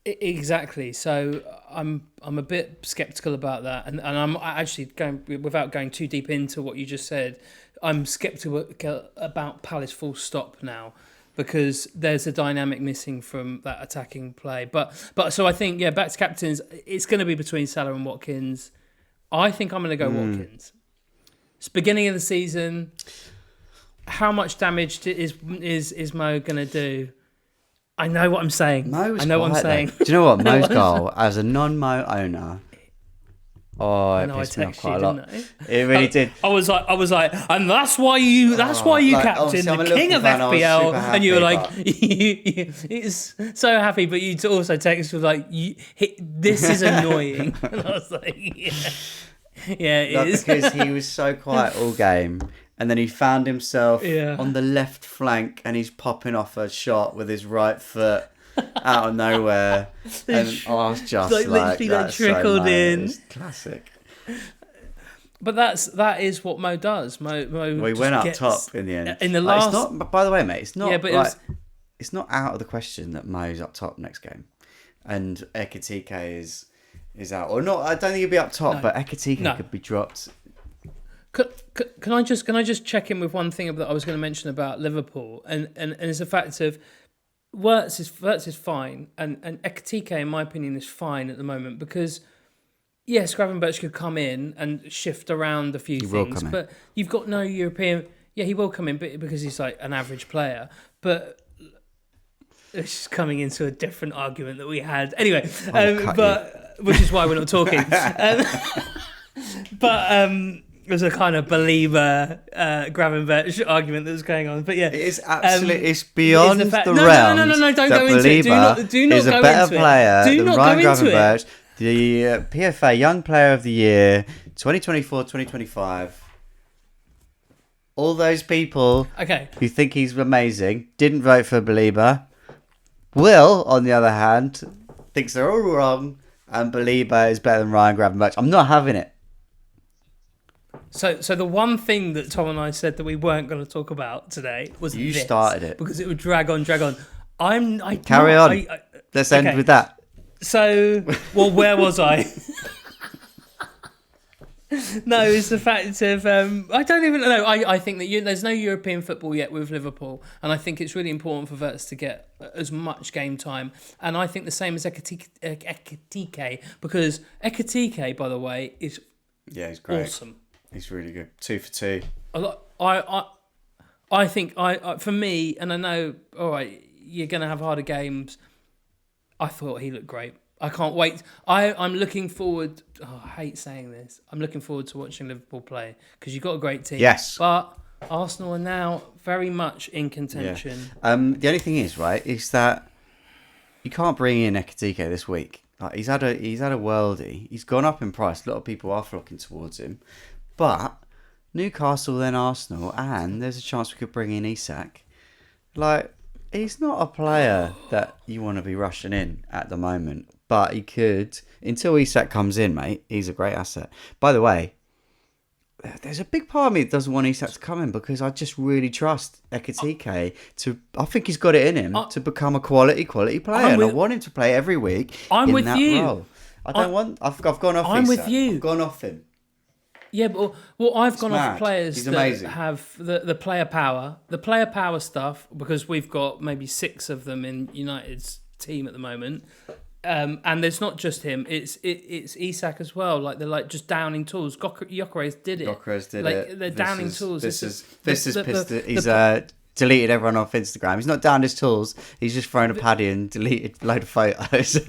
exactly. So I'm a bit sceptical about that, and I'm actually going, without going too deep into what you just said, I'm sceptical about Palace full stop now, because there's a dynamic missing from that attacking play. But so I think, back to captains, it's going to be between Salah and Watkins. I think I'm going to go Watkins. It's beginning of the season. How much damage is Mo going to do? I know what I'm saying. Mo's I know what I'm quiet, saying. though. Do you know what? Mo's goal, as a non-Mo owner, I it know I pissed me off texted quite you, a lot. didn't I? It really did. I was like, and that's why you like, captain, obviously, I'm a the king of Liverpool fan, I was FPL, super and you were happy, like, it's so happy, but you also texted like, this is annoying, and I was like, yeah, it is. Because he was so quiet all game, and then he found himself Yeah. on the left flank, and he's popping off a shot with his right foot out of nowhere, and I was just like, like, literally, that's trickled so Mo. in. It's classic. But that is what Mo does. Mo We just went up gets- top in the end. In the Like, last, it's not. By the way, mate, it's not. Yeah, but it's not out of the question that Mo's up top next game, and Ekitike is out, or not. I don't think he'll be up top, No. but Ekitike No. could be dropped. Can I just check in with one thing that I was going to mention about Liverpool, and it's a fact of Wirtz is fine, and Ekitike, in my opinion, is fine at the moment because yes, Gravenberch could come in and shift around a few will things, come in. but you've got no European. Yeah, he will come in, but because he's like an average player, but. It's just coming into a different argument that we had. Anyway, which is why we're not talking. It was a kind of believer Gravenberch argument that was going on. But yeah, It is absolutely. It's beyond the No, realms. don't that go into it. Do not is a go better into player it. Do than not Ryan go into it. Gravenberch, the PFA Young Player of the Year, 2024-2025. All those people who think he's amazing didn't vote for Belieber. Will, on the other hand, thinks they're all wrong, and Belieber is better than Ryan Gravenberch. I'm not having it. So the one thing that Tom and I said that we weren't going to talk about today was You this, started it. because it would drag on. Carry on. Let's end with that. So, well, where was I? No, it's the fact of I don't even know. I think that there's no European football yet with Liverpool, and I think it's really important for Wirtz to get as much game time. And I think the same as Ekitike, because Ekitike, by the way, is He's great. awesome. He's really good. 2 for 2. I think for me, and I know, all right, you're going to have harder games. I thought he looked great. I can't wait. I'm looking forward. I hate saying this. I'm looking forward to watching Liverpool play because you've got a great team. Yes. But Arsenal are now very much in contention. Yeah. The only thing is, right, is that you can't bring in Ekitike this week. Like, he's had a worldie. He's gone up in price. A lot of people are flocking towards him. But Newcastle, then Arsenal, and there's a chance we could bring in Isak. Like, he's not a player that you want to be rushing in at the moment. But he could, until Isak comes in, mate, he's a great asset. By the way, there's a big part of me that doesn't want Isak to come in because I just really trust Ekitike I think he's got it in him to become a quality player. And I want him to play every week I'm in with that you. role. I've gone off I'm Isak. with you. I've gone off him. Yeah, but I've gone mad. off players He's that amazing. have the player power stuff, because we've got maybe 6 of them in United's team at the moment. And there's not just him; it's Isak as well. Like they're like just downing tools. Gyökeres did it. They're downing tools. He's deleted everyone off Instagram. He's not downed his tools. He's just thrown a paddy and deleted a load of photos.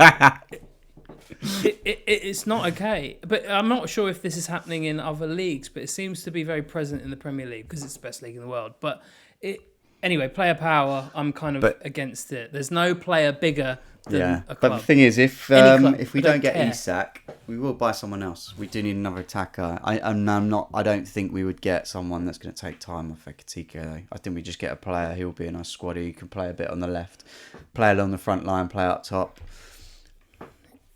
It's not okay. But I'm not sure if this is happening in other leagues. But it seems to be very present in the Premier League because it's the best league in the world. But anyway, player power. I'm kind of against it. There's no player bigger. A club. But the thing is, if we don't get care. Isak, we will buy someone else. We do need another attacker. I don't think we would get someone that's going to take time off Ekitike. Though. I think we just get a player who will be in our squad who can play a bit on the left, play along the front line, play up top.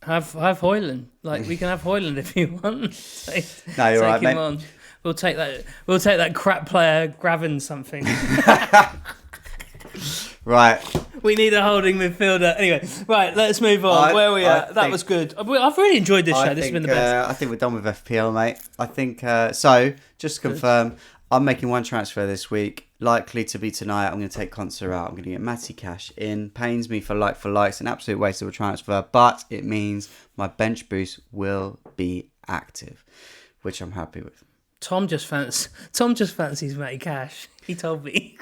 Have Højlund. Like we can have Højlund if you want. No, you're right, mate. On. We'll take that crap player grabbing something. Right. We need a holding midfielder. Anyway, right, let's move on. Where are we at? That was good. I've really enjoyed this show. This has been the best. I think we're done with FPL, mate. I think so. Just to confirm, I'm making one transfer this week. Likely to be tonight. I'm going to take Concert out. I'm going to get Matty Cash in. Pains me for likes. An absolute waste of a transfer. But it means my bench boost will be active, which I'm happy with. Tom just fancies Matty Cash. He told me.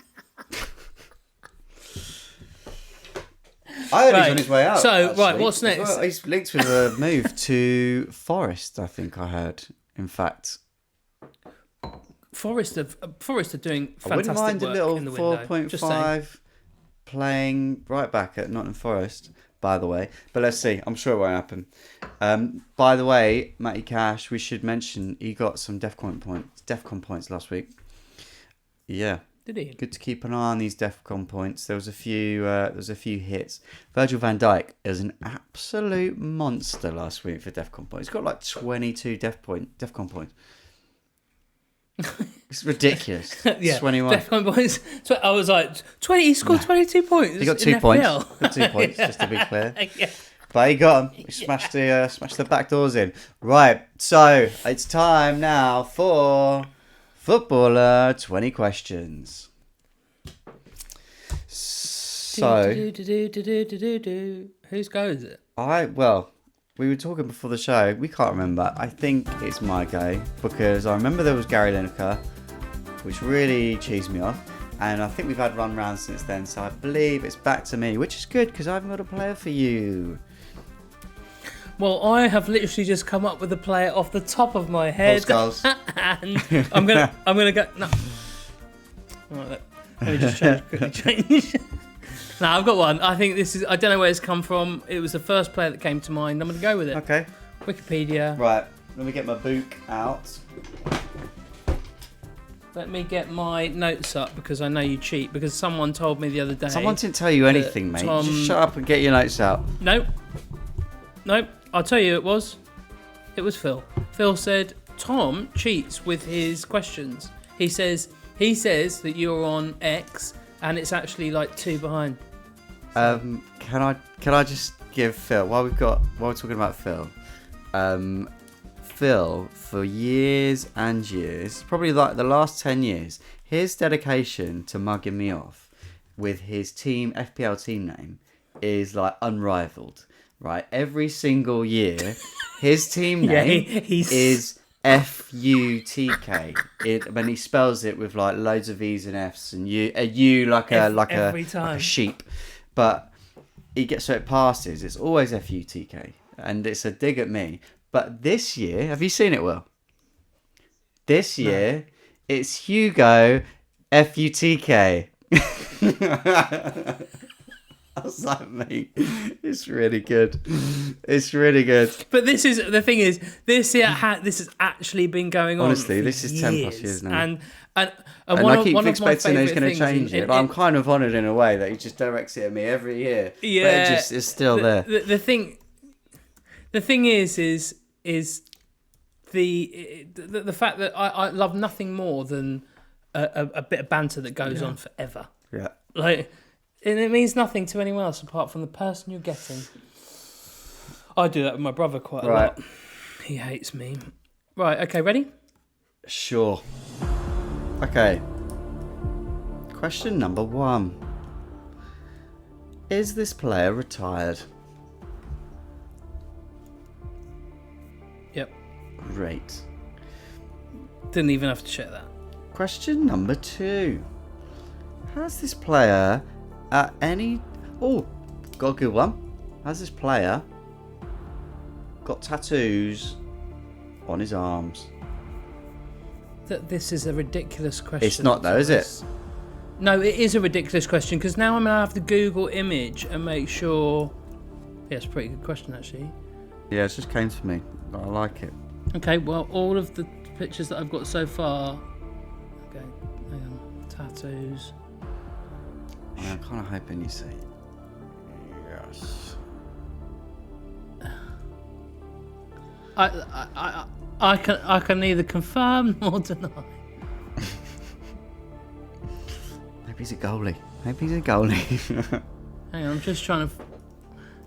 I heard he's on his way out. So, actually. right, what's next? Well, he's linked with a move to Forest, I think I heard. In fact, Forest are doing fantastic I wouldn't mind work a little in the window. 4.5 playing right back at Nottingham Forest, by the way. But let's see. I'm sure it won't happen. By the way, Matty Cash, we should mention he got some DEFCON points last week. Yeah. Did he? Good to keep an eye on these DEFCON points. There was a few hits. Virgil van Dijk is an absolute monster last week for DEFCON points. He's got like 22 DEFCON points. It's ridiculous. Yeah, 21. DEFCON points. So I was like, 20. He scored 22 points. He got in 2 points. FPL. Got 2 points, just to be clear. Yeah. But he got them. He smashed the back doors in. Right, so it's time now for Footballer 20 questions. So, Whose go is it? we were talking before the show. We can't remember. I think it's my go because I remember there was Gary Lineker, which really cheesed me off. And I think we've had run rounds since then. So I believe it's back to me, which is good because I haven't got a player for you. Well, I have literally just come up with a player off the top of my head, Skulls. and I'm gonna go. No, right, let me just quickly change. No, I've got one. I think this is. I don't know where it's come from. It was the first player that came to mind. I'm gonna go with it. Okay. Wikipedia. Right. Let me get my book out. Let me get my notes up because I know you cheat. Because someone told me the other day. Someone didn't tell you anything, mate. Tom... Just shut up and get your notes out. Nope. I'll tell you it was Phil. Phil said Tom cheats with his questions. He says that you're on X and it's actually like 2 behind. Can I just give Phil while we're talking about Phil. Phil, for years and years, probably like the last 10 years, his dedication to mugging me off with his FPL team name is like unrivaled. Right, every single year, his team name is FUTK. When he spells it with like loads of V's and F's and U like a sheep, but he gets so it passes. It's always FUTK, and it's a dig at me. But this year, have you seen it, Will? This year, it's Hugo FUTK. I was like, mate, it's really good. It's really good. But this is the thing is this has actually been going on. Honestly, this is 10 plus years now. And I keep expecting he's going to change it. But I'm kind of honoured in a way that he just directs it at me every year. Yeah, but it's still there. The thing is the fact that I love nothing more than a bit of banter that goes on forever. Yeah. And it means nothing to anyone else apart from the person you're getting. I do that with my brother quite a lot. He hates me. Right, okay, ready? Sure. Okay. Question number 1. Is this player retired? Yep. Great. Didn't even have to check that. Question number 2. Has this player got a good one. Has this player got tattoos on his arms? This is a ridiculous question. It's not though, is it? No, it is a ridiculous question because now I'm going to have to Google image and make sure. Yeah, it's a pretty good question actually. Yeah, it just came to me. I like it. Okay, well, all of the pictures that I've got so far. Okay, hang on. Tattoos. I'm kind of hoping you say yes. I can neither confirm nor deny. Maybe he's a goalie. Hang on, I'm just trying to.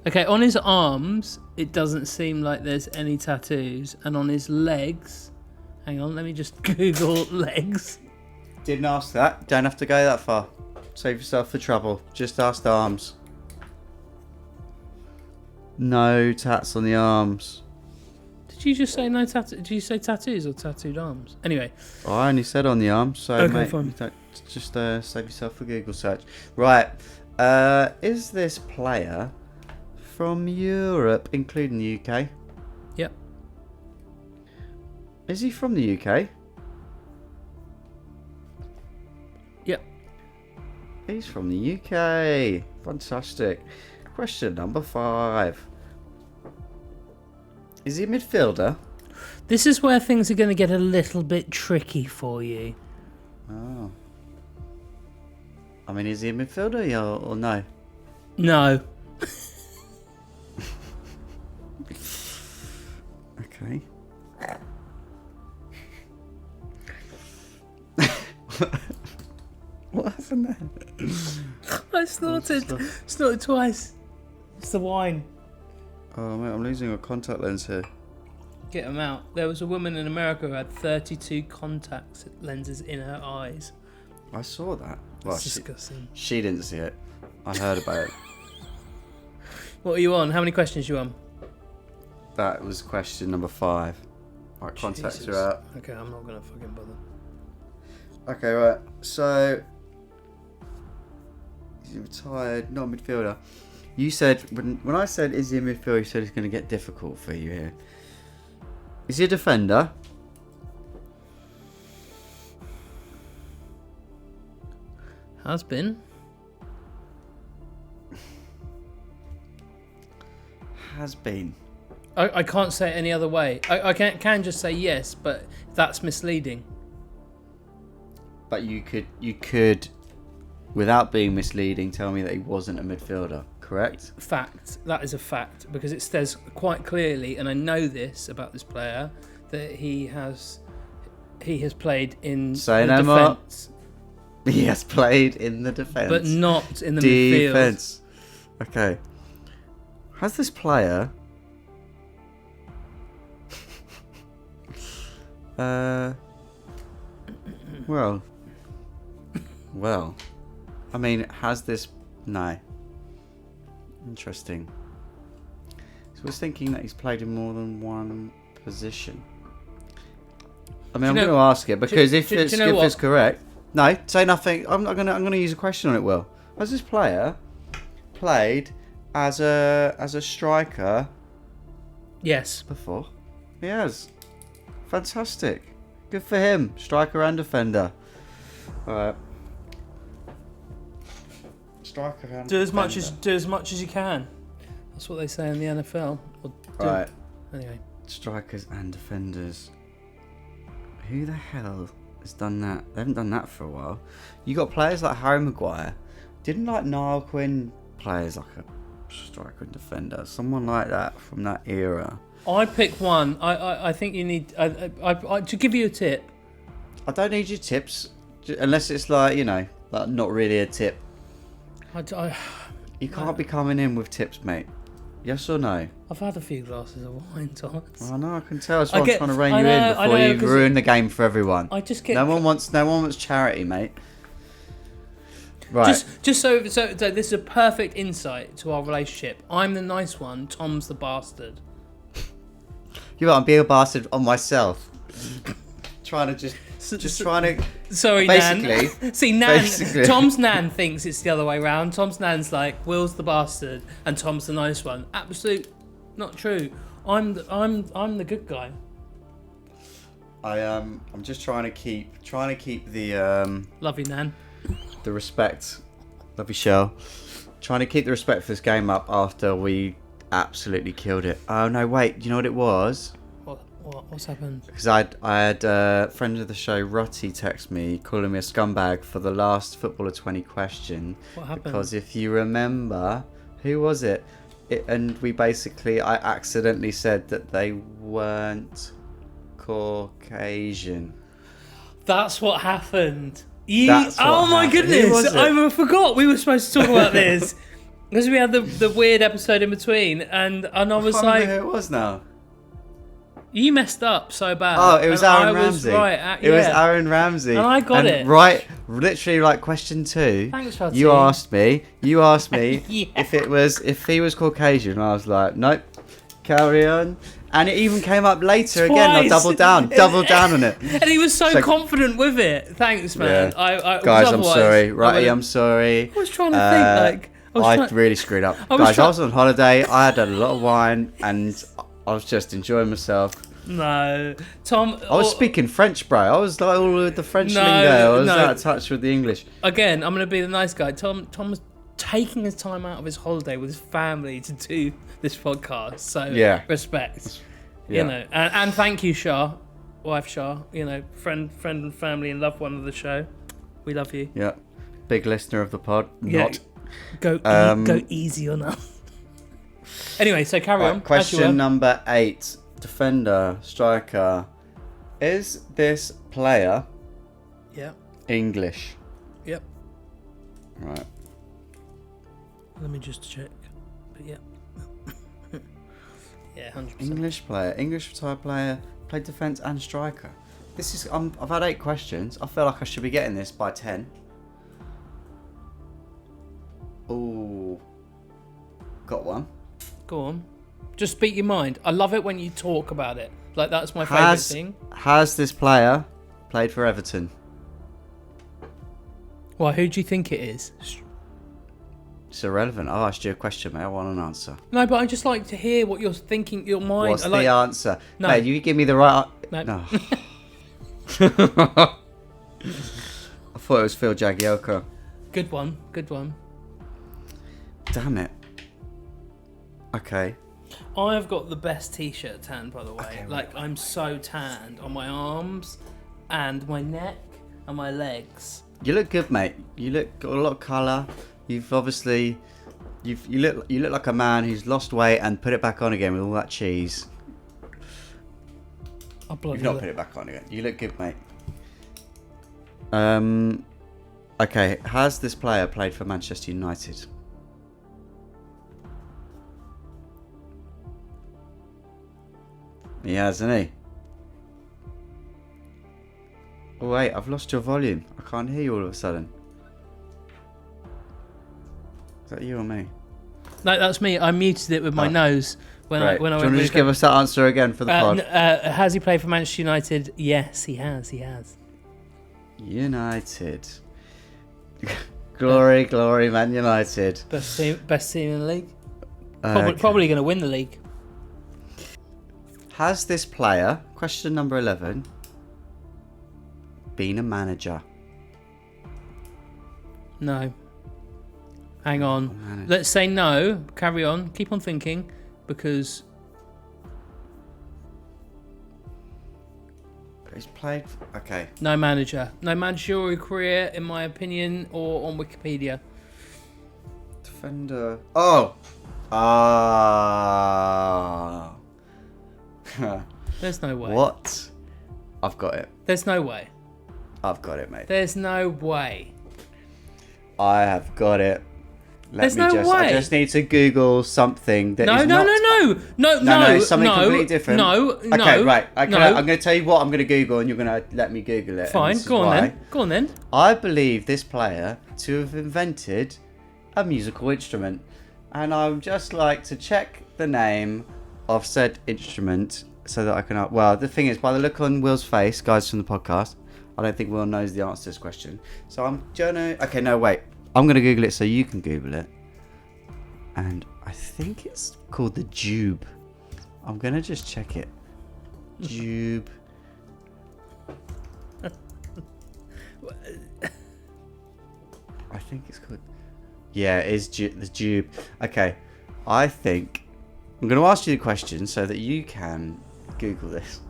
Okay, on his arms, it doesn't seem like there's any tattoos, and on his legs. Hang on, let me just Google legs. Didn't ask that. Don't have to go that far. Save yourself the trouble. Just ask the arms. No tats on the arms. Did you just say no tattoo? Did you say tattoos or tattooed arms? Anyway. I only said on the arm, so Okay, mate, fine. just save yourself a Google search. Right. Is this player from Europe, including the UK? Yep. Is he from the UK? Yep. He's from the UK. Fantastic. Question number 5. Is he a midfielder? This is where things are going to get a little bit tricky for you. Oh. I mean, is he a midfielder or no? No. Okay. What happened there? I snorted twice. It's the wine. Oh, mate, I'm losing a contact lens here. Get them out. There was a woman in America who had 32 contact lenses in her eyes. I saw that. That's disgusting. She didn't see it. I heard about it. What are you on? How many questions are you on? That was question number 5. Right, contacts Jesus. are out. Okay, I'm not going to fucking bother. Okay, right. So, he's retired, not a midfielder. You said, when I said, is he a midfielder, you said it's going to get difficult for you here. Is he a defender? Has been. Has been. I can't say it any other way. I can just say yes, but that's misleading. But you could, without being misleading, tell me that he wasn't a midfielder, correct? Fact. That is a fact, because it says quite clearly, and I know this about this player, that he has played in Say the no more. defence. He has played in the defence. But not in the midfield. Defence. Okay. Has this player... Well, I mean, has this... No. Interesting. So I was thinking that he's played in more than one position. I mean, I'm going to ask it because if it's correct... No, say nothing. I'm going to use a question on it, Will. Has this player played as a striker Yes. before? He has. Fantastic. Good for him. Striker and defender. Alright. Striker and Do as much defender. as you can. That's what they say in the NFL. Right. Anyway. Strikers and defenders. Who the hell has done that? They haven't done that for a while. You got players like Harry Maguire. Didn't like Niall Quinn play as like a striker and defender? Someone like that from that era. I picked one. I think you need to give you a tip. I don't need your tips, unless it's like, like not really a tip. You can't be coming in with tips, mate. Yes or no? I've had a few glasses of wine, Thomas. I know, I can tell. That's why I'm trying to rein you in before you ruin the game for everyone. I just get no one wants charity, mate. Right. Just so this is a perfect insight to our relationship. I'm the nice one. Tom's the bastard. I'm being a bastard on myself. Trying to trying to. Sorry, basically, Nan. See, Nan. Tom's Nan thinks it's the other way around. Tom's Nan's like, Will's the bastard and Tom's the nice one. Absolute, not true. I'm the good guy. I'm just trying to keep the Love you, Nan. the respect. Love you, Shell. Trying to keep the respect for this game up after we absolutely killed it. Oh no, wait. Do you know what it was? What's happened? Because I had a friend of the show, Rutty, text me calling me a scumbag for the last Footballer 20 question. What happened? Because if you remember, who was it? And I accidentally said that they weren't Caucasian. That's what happened. Oh my goodness! I forgot we were supposed to talk about this because we had the weird episode in between, and I was I like, can't remember who it was now. You messed up so bad. Oh, it was Aaron Ramsey. It was Aaron Ramsey. And I got it. Right, literally like question 2. Thanks, Rutty. You asked me Yeah. if he was Caucasian. And I was like, nope. Carry on. And it even came up later again. I doubled down on it. And he was so confident with it. Thanks, man. Yeah. Guys, I'm sorry. Righty, I'm sorry. I was trying to think, I really screwed up. I was on holiday. I had a lot of wine, and I was just enjoying myself. No, Tom. I was speaking French, bro. I was like all with the French lingo. I was out of touch with the English. Again, I'm gonna be the nice guy. Tom was taking his time out of his holiday with his family to do this podcast. So respect. Yeah. You know, and thank you, Shah, wife Shah. You know, friend and family and loved one of the show. We love you. Yeah, big listener of the pod. Yeah. Go easy on us. Anyway, so carry on. Question number 8. Defender, striker. Is this player English? Yep. Right. Let me just check. But yeah. Yeah, 100%. English player, English retired player, played defence and striker. This is. I've had 8 questions. I feel like I should be getting this by 10. Ooh. Got one. Go on. Just speak your mind. I love it when you talk about it. Like, that's my favourite thing. Has this player played for Everton? Well, who do you think it is? It's irrelevant. I've asked you a question, mate. I want an answer. No, but I just like to hear what you're thinking, your mind. What's the answer? No. Mate, you give me the right... No. I thought it was Phil Jagielka. Good one. Damn it. Okay. I've got the best t-shirt tan, by the way. Okay, like, I'm so tanned on my arms and my neck and my legs. You look good, mate. You got a lot of colour. You've obviously... You look like a man who's lost weight and put it back on again with all that cheese. You've not put it back on again. You look good, mate. Okay, has this player played for Manchester United? He has, hasn't he? Oh, wait, I've lost your volume. I can't hear you all of a sudden. Is that you or me? No, that's me. I muted it with my nose when I Do you went. want to just give us that answer again for the pod? Has he played for Manchester United? Yes, he has. United. Glory, Man United. Best team in the league. Probably going to win the league. Has this player, question number 11, been a manager? No. Hang on. Let's say no. Carry on. Keep on thinking, because he's played. Okay. No manager. No managerial career, in my opinion, or on Wikipedia. Defender. Oh. Ah. There's no way. What? I've got it. There's no way. I've got it, mate. There's no way. I have got it. There's no way. I just need to Google something that is No, something completely different. Okay, right. I'm going to tell you what I'm going to Google, and you're going to let me Google it. Fine, go on then. I believe this player to have invented a musical instrument, and I would just like to check the name of said instrument so that I can... Well, the thing is, by the look on Will's face, guys from the podcast, I don't think Will knows the answer to this question. So I'm going to... Okay, no, wait. I'm going to Google it so you can Google it. And I think it's called the Jube. I'm going to just check it. Jube. I think it's called... Yeah, it is the Jube. Okay, I think... I'm going to ask you the question so that you can Google this.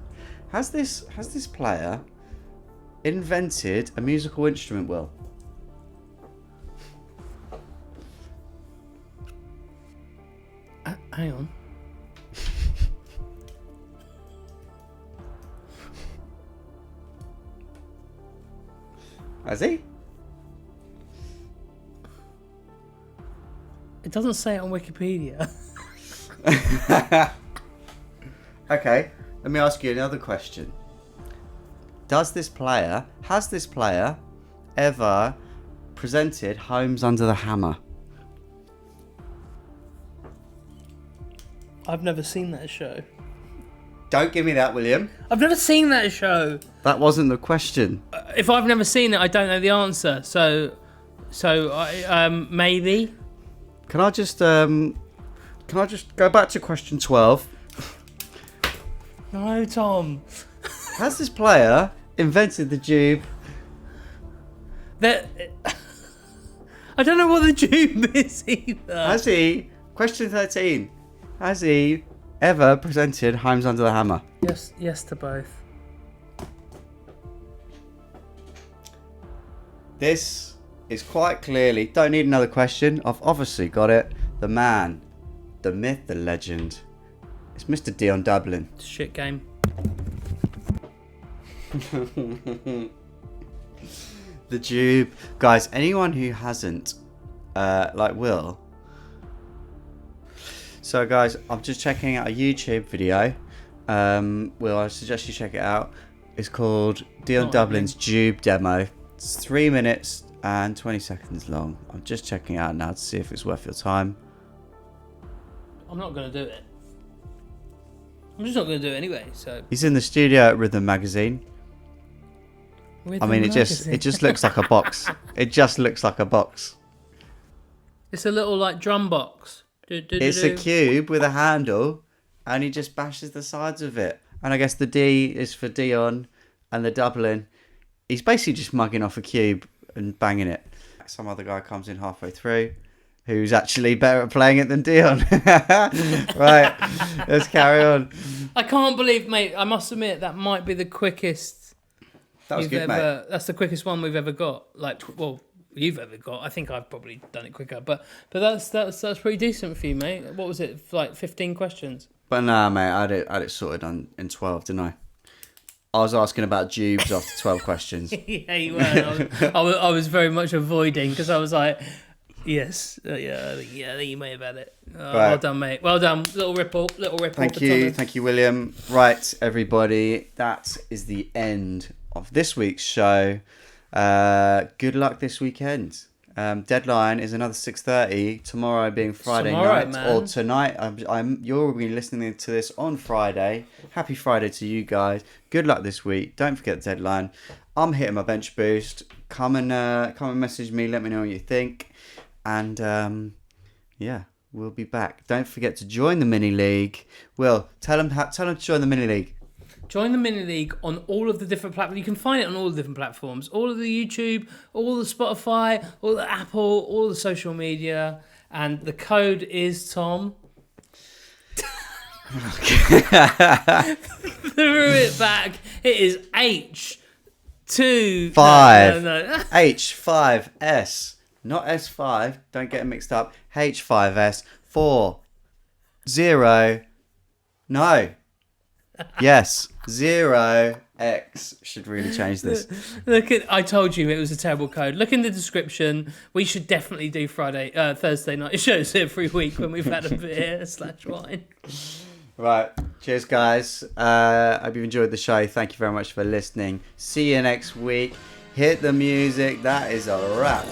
Has this player invented a musical instrument, Will? Hang on. Has he? It doesn't say it on Wikipedia. Okay, let me ask you another question. Has this player ever presented Homes Under the Hammer? I've never seen that show. Don't give me that, William. I've never seen that show. That wasn't the question. If I've never seen it, I don't know the answer. So I maybe. Can I just go back to question 12? No, Tom. Has this player invented the tube? That I don't know what the tube is either. Has he? Question 13. Has he ever presented Heims Under the Hammer? Yes to both. This is quite clearly, don't need another question. I've obviously got it. The man, the myth, the legend. It's Mr. Dion Dublin. Shit game. The tube. Guys, anyone who hasn't, like Will. So guys, I'm just checking out a YouTube video. Will, I suggest you check it out. It's called Dion Dublin's Tube Demo. It's 3 minutes and 20 seconds long. I'm just checking it out now to see if it's worth your time. I'm not going to do it. I'm just not going to do it anyway. So He's in the studio at Rhythm Magazine. I mean, it just looks like a box. It just looks like a box. It's a little like drum box. It's a cube with a handle, and he just bashes the sides of it. And I guess the D is for Dion, and the Dublin. He's basically just mugging off a cube and banging it. Some other guy comes in halfway through, who's actually better at playing it than Dion. Right, let's carry on. I can't believe, mate. I must admit that might be the quickest. That was good, mate. That's the quickest one we've ever got. Like, well, you've ever got. I think I've probably done it quicker, but that's pretty decent for you, mate. What was it? Like 15 questions. But nah, mate, I had it sorted in 12, didn't I? I was asking about tubes after 12 questions. Yeah, you were. I was very much avoiding because I was like, yes, yeah, I think you may have had it. Right. Well done, mate. Well done. Little ripple. Thank you, William. Right, everybody, that is the end of this week's show. Good luck this weekend. Deadline is another 6:30 tomorrow, being Friday night, man. Or tonight. You'll be listening to this on Friday. Happy Friday to you guys. Good luck this week. Don't forget the deadline. I'm hitting my bench boost. Come and message me. Let me know what you think. And yeah, we'll be back. Don't forget to join the mini league. Will, tell them to join the mini league. Join the mini league on all of the different platforms. You can find it on all the different platforms. All of the YouTube, all the Spotify, all the Apple, all the social media. And the code is, Tom. Threw it back. It is H2. No. H5S. Not S5. Don't get it mixed up. H5S 40. No. Yes, 0x. Should really change this. I told you it was a terrible code. Look in the description. We should definitely do Thursday night shows every week when we've had a beer / wine. Right. Cheers, guys. Hope you've enjoyed the show. Thank you very much for listening. See you next week. Hit the music. That is a wrap.